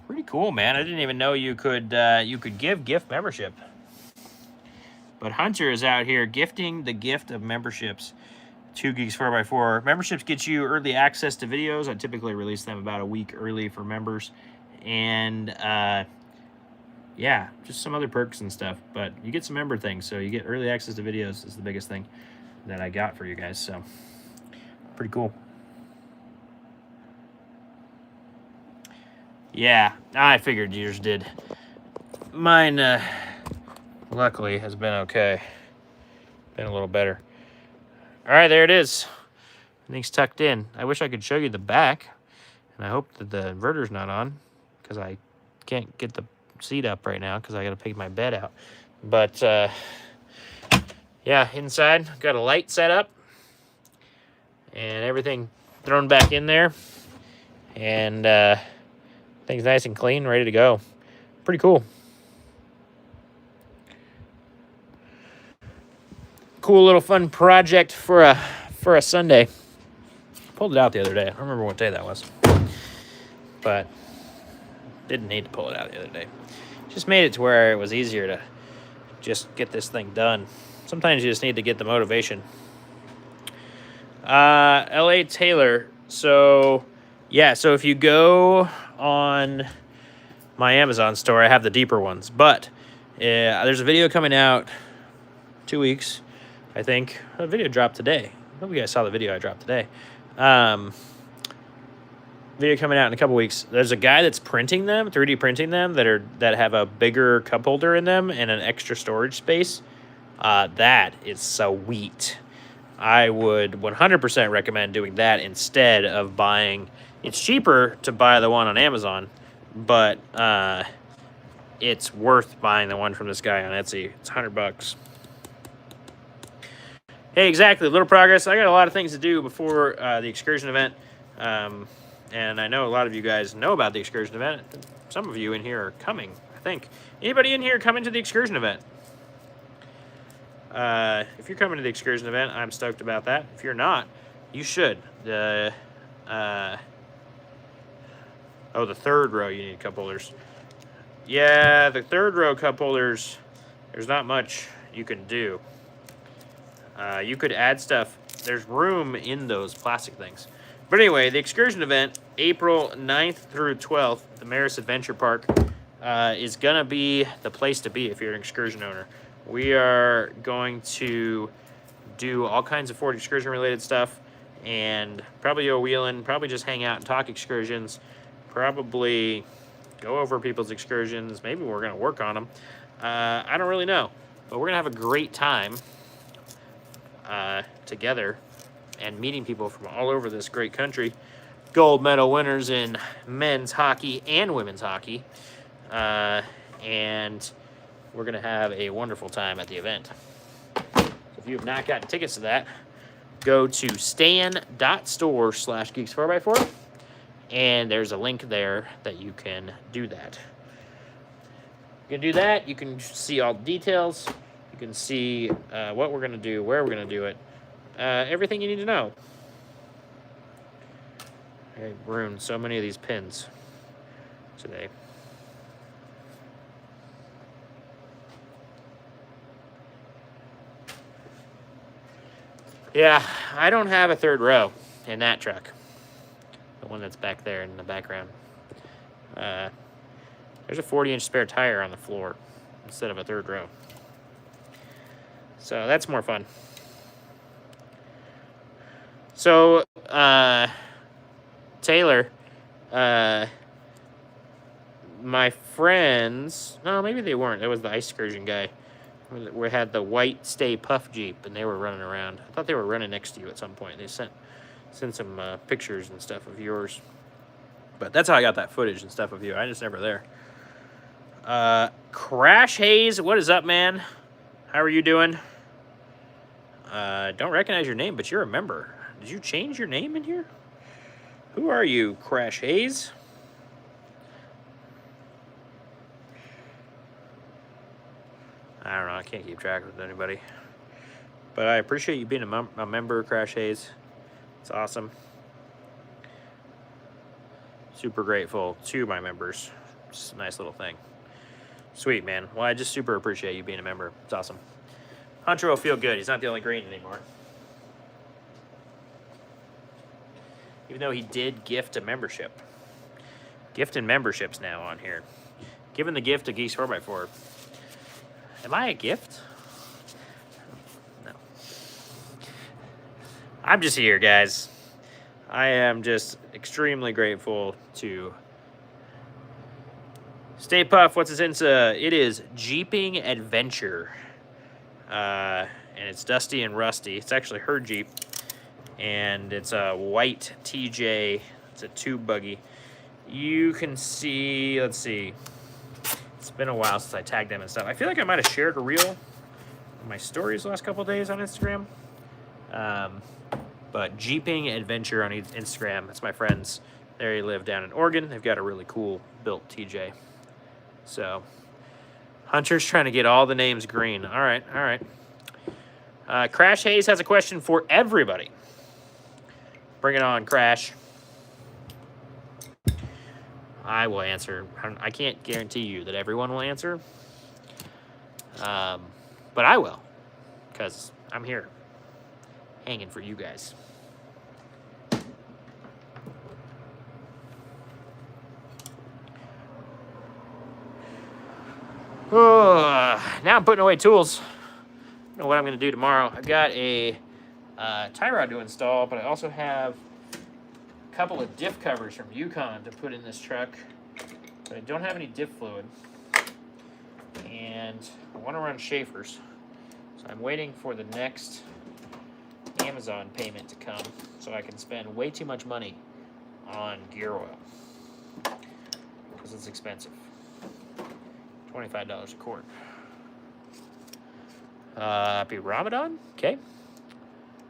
S1: Pretty cool, man. I didn't even know you could give gift membership. But Hunter is out here gifting the gift of memberships. 2 Geeks 4x4. Memberships get you early access to videos. I typically release them about a week early for members. And yeah, just some other perks and stuff. But you get some member things. So you get early access to videos is the biggest thing that I got for you guys. So Pretty cool. Yeah, I figured yours did. Mine, luckily, has been okay. Been a little better. All right, there it is. Everything's tucked in. I wish I could show you the back. And I hope that the inverter's not on, because I can't get the seat up right now because I got to pick my bed out. But, yeah, inside, got a light set up. And everything thrown back in there. And things nice and clean, ready to go. Pretty cool. Cool little fun project for a Sunday. Pulled it out the other day. I don't remember what day that was. But didn't need to pull it out the other day. Just made it to where it was easier to just get this thing done. Sometimes you just need to get the motivation. LA Taylor. So, yeah, so if you go on my Amazon store, I have the deeper ones. But there's a video coming out 2 weeks, I think. The video dropped today. I hope you guys saw the video I dropped today. Video coming out in a couple weeks. There's a guy that's printing them, 3D printing them, that have a bigger cup holder in them and an extra storage space. That is sweet. I would 100% recommend doing that instead of buying. It's cheaper to buy the one on Amazon, but it's worth buying the one from this guy on Etsy. It's $100. Hey, exactly. Little progress. I got a lot of things to do before the Excursion event. And I know a lot of you guys know about the Excursion event. Some of you in here are coming, I think. Anybody in here coming to the Excursion event? If you're coming to the Excursion event, I'm stoked about that. If you're not, you should. The third row, you need cup holders. Yeah, the third row cup holders, there's not much you can do. You could add stuff. There's room in those plastic things. But anyway, the Excursion event, April 9th through 12th, the Maris Adventure Park, is going to be the place to be if you're an Excursion owner. We are going to do all kinds of Ford Excursion related stuff and probably go wheeling, probably just hang out and talk excursions, probably go over people's excursions. Maybe we're going to work on them. I don't really know, but we're going to have a great time together and meeting people from all over this great country. Gold medal winners in men's hockey and women's hockey. And we're going to have a wonderful time at the event. So if you have not gotten tickets to that, go to stan.store/geeks4x4, and there's a link there that you can do that. You can do that. You can see all the details. You can see what we're going to do, where we're going to do it, everything you need to know. I ruined so many of these pins today. Yeah, I don't have a third row in that truck. The one that's back there in the background. There's a 40-inch spare tire on the floor instead of a third row. So that's more fun. So, Taylor, my friends, no, maybe they weren't. It was the ice excursion guy. We had the white Stay Puff Jeep, and they were running around. I thought they were running next to you at some point. They sent some pictures and stuff of yours. But that's how I got that footage and stuff of you. I just never there. Crash Hayes, what is up, man? How are you doing? Don't recognize your name, but you're a member. Did you change your name in here? Who are you, Crash Hayes? I don't know. I can't keep track with anybody. But I appreciate you being a member, Crash Hayes. It's awesome. Super grateful to my members. It's a nice little thing. Sweet, man. Well, I just super appreciate you being a member. It's awesome. Hunter will feel good. He's not the only green anymore. Even though he did gift a membership. Gifting memberships now on here. Giving the gift to Geeks 4x4. Am I a gift? No. I'm just here, guys. I am just extremely grateful to Stay Puff. What's his Insta? It is Jeeping Adventure. And it's dusty and rusty. It's actually her Jeep. And it's a white TJ. It's a tube buggy. You can see, let's see. It's been a while since I tagged them and stuff. I feel like I might have shared a reel in my stories the last couple of days on Instagram. But Jeeping Adventure on Instagram. That's my friends. They live down in Oregon. They've got a really cool built TJ. So, Hunter's trying to get all the names green. All right, all right. Crash Hayes has a question for everybody. Bring it on, Crash. I will answer. I can't guarantee you that everyone will answer. But I will. Because I'm here. Hanging for you guys. Now I'm putting away tools. I don't know what I'm going to do tomorrow. I've got a tie rod to install, but I also have a couple of diff covers from Yukon to put in this truck. But I don't have any diff fluid. And I want to run Schaefer's. So I'm waiting for the next Amazon payment to come so I can spend way too much money on gear oil. Because it's expensive. $25 a quart. Happy Ramadan. Okay.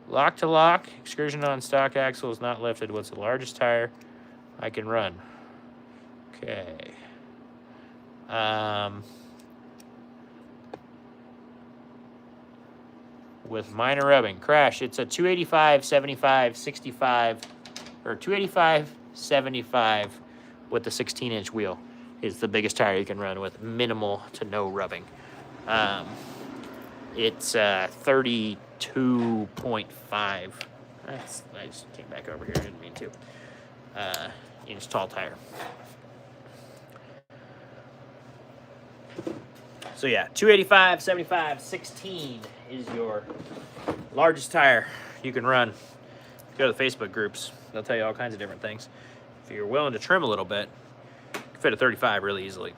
S1: Lock to lock. Excursion on stock axle is not lifted. What's the largest tire I can run? Okay. With minor rubbing. Crash. It's a 285, 75, 65, or 285, 75 with the 16-inch wheel. Is the biggest tire you can run with minimal to no rubbing. It's 32.5. I just came back over here. I didn't mean to. Inch tall tire. So yeah, 285, 75, 16 is your largest tire you can run. Go to the Facebook groups. They'll tell you all kinds of different things. If you're willing to trim a little bit, you can fit a 35 really easily.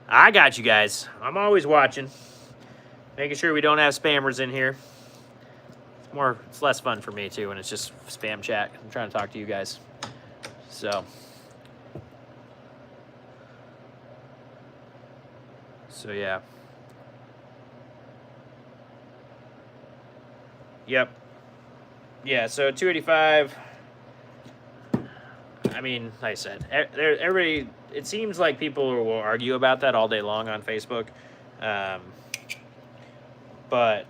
S1: I got you guys. I'm always watching. Making sure we don't have spammers in here. It's less fun for me too when it's just spam chat. I'm trying to talk to you guys. So yeah. Yep. Yeah, so 285. I mean, like I said, everybody, it seems like people will argue about that all day long on Facebook. But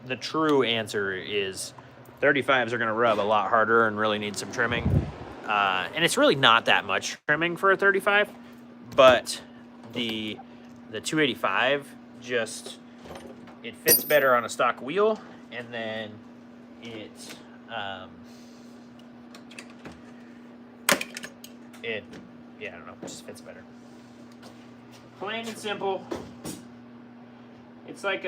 S1: the true answer is 35s are going to rub a lot harder and really need some trimming. And it's really not that much trimming for a 35, but the 285 just, it fits better on a stock wheel, and then it I don't know, it just fits better. Plain and simple. It's like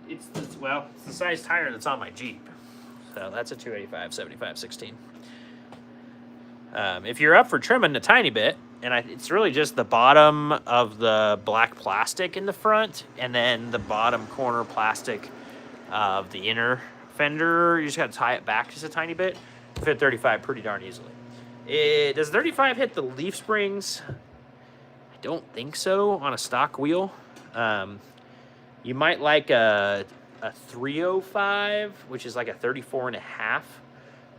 S1: it's the size tire that's on my Jeep. So that's a 285, 75, 16. If you're up for trimming a tiny bit, and it's really just the bottom of the black plastic in the front, and then the bottom corner plastic of the inner fender, you just got to tie it back just a tiny bit. Fit 35 pretty darn easily. Does 35 hit the leaf springs? I don't think so on a stock wheel. You might like a 305, which is like a 34 and a half.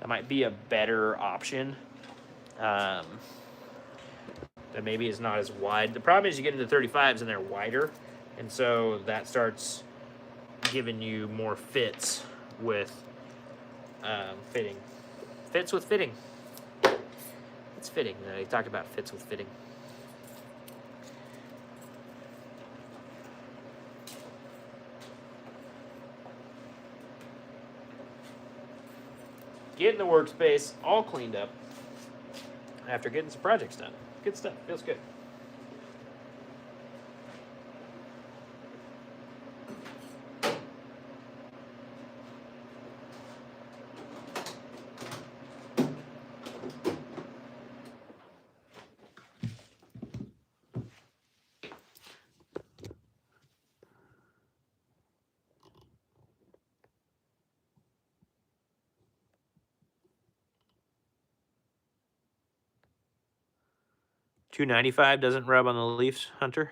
S1: That might be a better option. That maybe is not as wide. The problem is you get into 35s and they're wider, and so that starts giving you more fits with fitting. Fits with fitting. It's fitting. He talked about fits with fitting. Getting the workspace all cleaned up after getting some projects done. Good stuff. Feels good. 295 doesn't rub on the leaves, Hunter?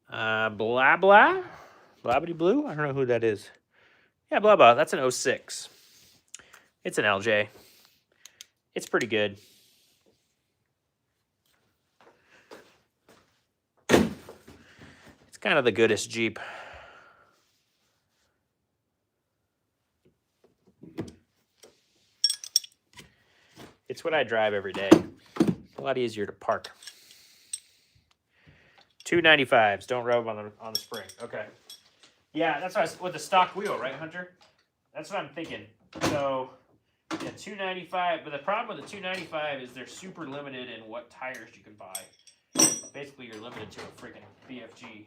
S1: Blah blah, Blabbity Blue. I don't know who that is. Yeah, blah blah. That's an 06. It's an LJ. It's pretty good. It's kind of the goodest Jeep. It's what I drive every day. It's a lot easier to park. 295s. Don't rub on the spring. Okay. Yeah, that's what I was, with the stock wheel, right, Hunter? That's what I'm thinking. So, yeah, 295. But the problem with the 295 is they're super limited in what tires you can buy. Basically, you're limited to a freaking BFG.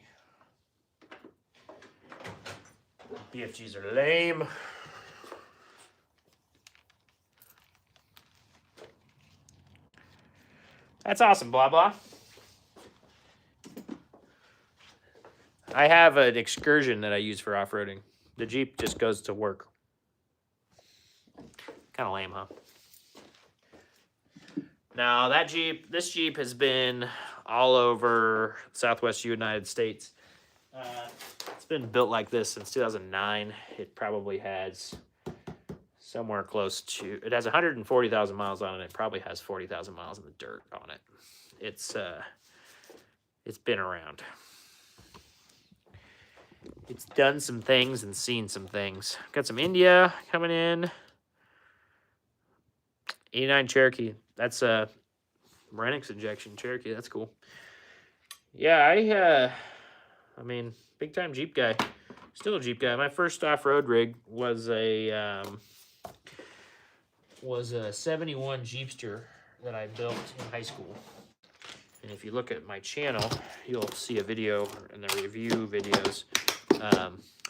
S1: BFGs are lame. That's awesome, blah blah. I have an Excursion that I use for off-roading. The Jeep just goes to work. Kind of lame, huh? Now, this Jeep has been all over Southwest United States. It's been built like this since 2009. It probably has somewhere close to, it has 140,000 miles on it. It probably has 40,000 miles in the dirt on it. It's been around. It's done some things and seen some things. Got some India coming in. 89 Cherokee. That's a Renix injection Cherokee. That's cool. Yeah, I mean, big time Jeep guy. Still a Jeep guy. My first off-road rig was a 71 Jeepster that I built in high school. And if you look at my channel, you'll see a video in the review videos.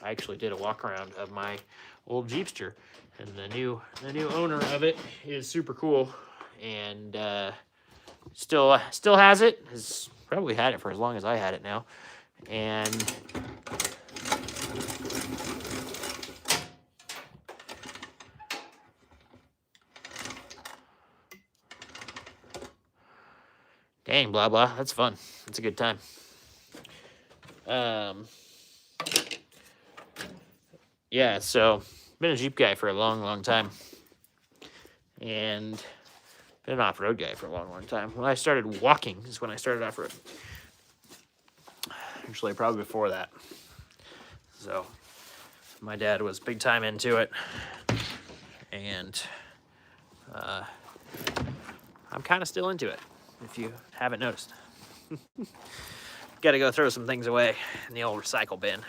S1: I actually did a walk around of my old Jeepster, and the new owner of it is super cool, and still has it. Has probably had it for as long as I had it now, and dang, blah blah. That's fun. That's a good time. Yeah, so been a Jeep guy for a long time, and been an off-road guy for a long time. When I started walking is when I started off-road. Actually, probably before that. So my dad was big time into it, and I'm kind of still into it, if you haven't noticed. Got to go throw some things away in the old recycle bin.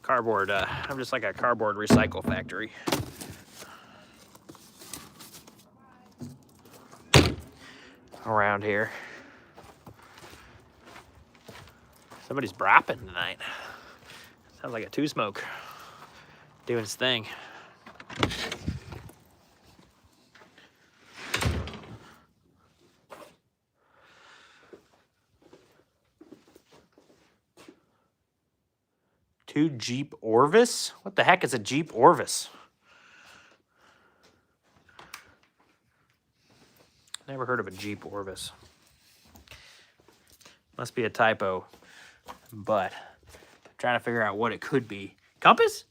S1: Cardboard, I'm just like a cardboard recycle factory. Around here. Somebody's bropping tonight. Sounds like a two-smoke doing its thing. Two Jeep Orvis? What the heck is a Jeep Orvis? Never heard of a Jeep Orvis. Must be a typo, but I'm trying to figure out what it could be. Compass?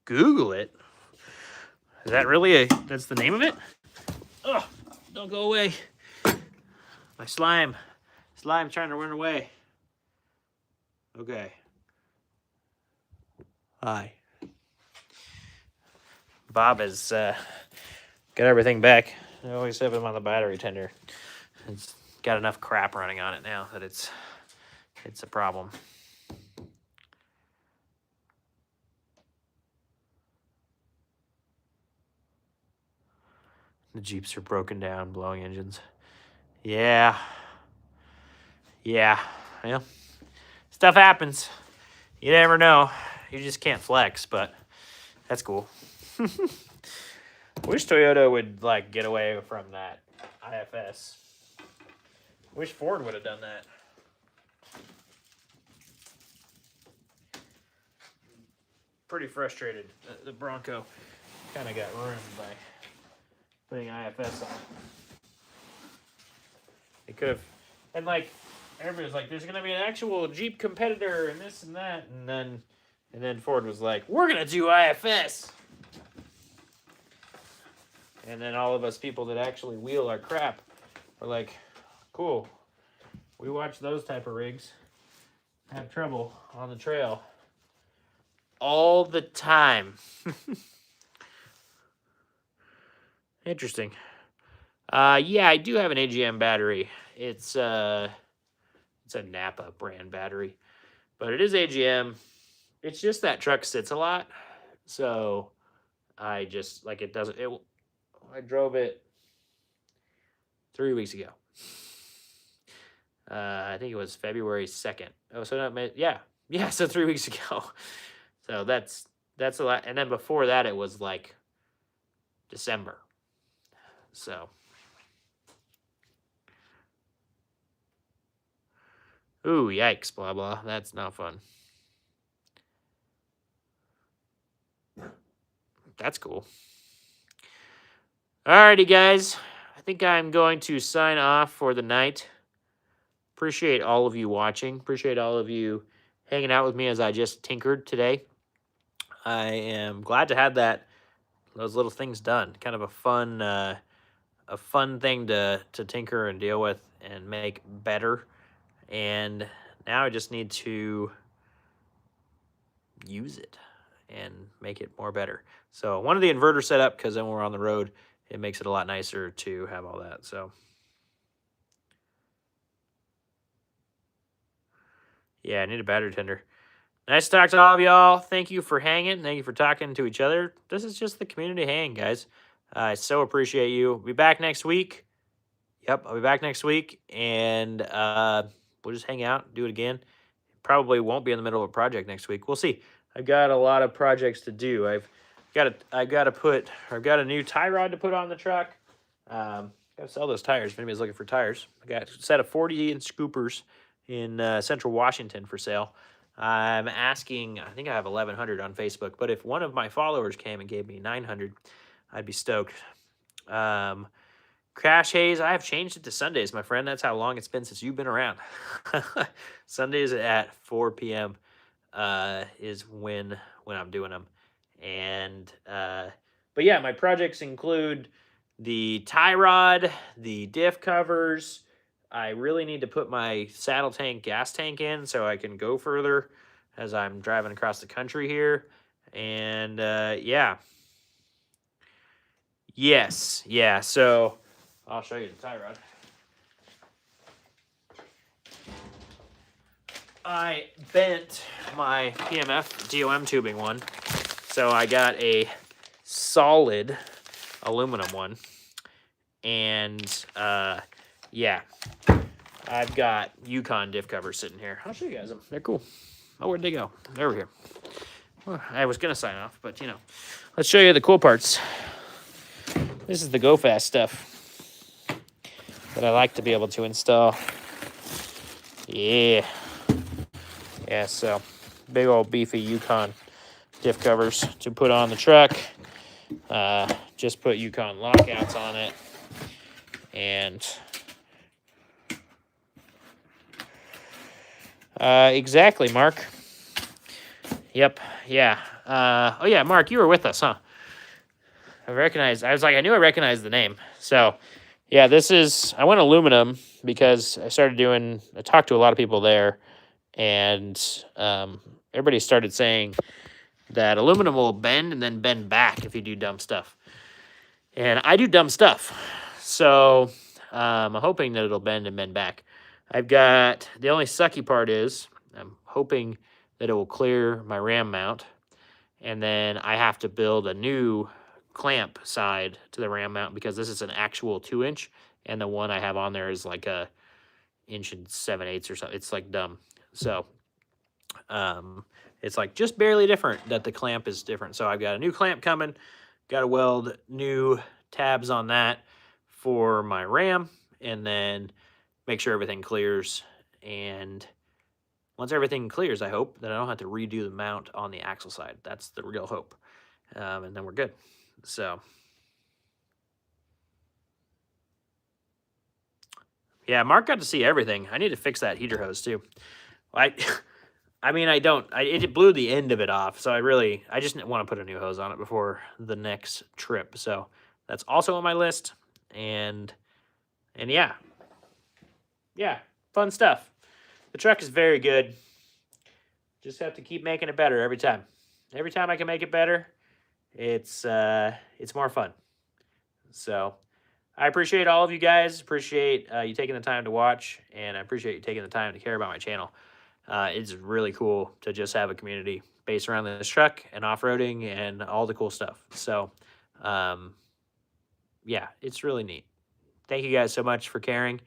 S1: Google it. Is that really that's the name of it? Oh, don't go away. My slime. Slime's trying to run away. Okay. Hi. Bob has got everything back. I always have him on the battery tender. It's got enough crap running on it now that it's a problem. The Jeeps are broken down, blowing engines. Yeah. Well, stuff happens. You never know. You just can't flex, but that's cool. Wish Toyota would like get away from that IFS. Wish Ford would have done that. pretty frustrated. The Bronco kind of got ruined by putting IFS on. It could have, and like everybody was like, "There's gonna be an actual Jeep competitor and this and that," and then Ford was like, "We're gonna do IFS." And then all of us people that actually wheel our crap were like, "Cool, we watch those type of rigs have trouble on the trail all the time." Interesting. Yeah, I do have an AGM battery. It's a Napa brand battery, but it is AGM. It's just that truck sits a lot, so I just like it doesn't. I drove it 3 weeks ago. I think it was February 2nd. Oh, so not yeah. So 3 weeks ago. So that's a lot. And then before that, it was like December. So. Ooh, yikes, blah, blah. That's not fun. That's cool. Alrighty, guys. I think I'm going to sign off for the night. Appreciate all of you watching. Appreciate all of you hanging out with me as I just tinkered today. I am glad to have those little things done. Kind of a fun thing to tinker and deal with and make better. And now I just need to use it and make it more better. So I wanted the inverter set up because then when we're on the road, it makes it a lot nicer to have all that. So yeah, I need a battery tender. Nice to talk to all of y'all. Thank you for hanging. Thank you for talking to each other. This is just the community hang, guys. I so appreciate you. I'll be back next week. Yep, I'll be back next week, and we'll just hang out, do it again. Probably won't be in the middle of a project next week. We'll see. I've got a lot of projects to do. I've got a new tie rod to put on the truck. Got to sell those tires if anybody's looking for tires. I got a set of 40-inch scoopers in Central Washington for sale. I'm asking, I think I have 1,100 on Facebook, but if one of my followers came and gave me 900, I'd be stoked. Crash Haze, I have changed it to Sundays, my friend. That's how long it's been since you've been around. Sundays at 4 p.m. Is when I'm doing them. And but yeah, my projects include the tie rod, the diff covers. I really need to put my saddle tank gas tank in so I can go further as I'm driving across the country here. And yeah. Yes, yeah, so I'll show you the tie rod. I bent my PMF DOM tubing one, so I got a solid aluminum one, and yeah, I've got Yukon diff covers sitting here. I'll show you guys them. They're cool. Oh, where'd they go? They're over here. Well, I was gonna sign off, but let's show you the cool parts. This is the Go Fast stuff that I like to be able to install. Yeah. Yeah, so big old beefy Yukon diff covers to put on the truck. Just put Yukon lockouts on it. And exactly, Mark. Yep, yeah. Oh yeah, Mark, you were with us, huh? I knew I recognized the name. So yeah, I went aluminum because I talked to a lot of people there, and everybody started saying that aluminum will bend and then bend back if you do dumb stuff. And I do dumb stuff. So I'm hoping that it'll bend and bend back. The only sucky part is I'm hoping that it will clear my ram mount, and then I have to build a new clamp side to the ram mount because this is an actual 2-inch, and the one I have on there is like a 1 7/8 or something. It's like dumb. So it's like just barely different that the clamp is different. So I've got a new clamp coming, got to weld new tabs on that for my ram, and then make sure everything clears. And once everything clears, I hope, then I don't have to redo the mount on the axle side. That's the real hope. And then we're good. So, yeah, Mark got to see everything. I need to fix that heater hose too. I mean, it blew the end of it off, so I just want to put a new hose on it before the next trip. So that's also on my list, and yeah, fun stuff. The truck is very good. Just have to keep making it better every time. Every time I can make it better, it's more fun. So I appreciate all of you guys. Appreciate you taking the time to watch, and I appreciate you taking the time to care about my channel. It's really cool to just have a community based around this truck and off-roading and all the cool stuff. So, yeah, it's really neat. Thank you guys so much for caring,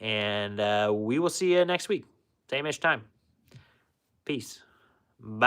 S1: and we will see you next week. Same-ish time. Peace. Bye.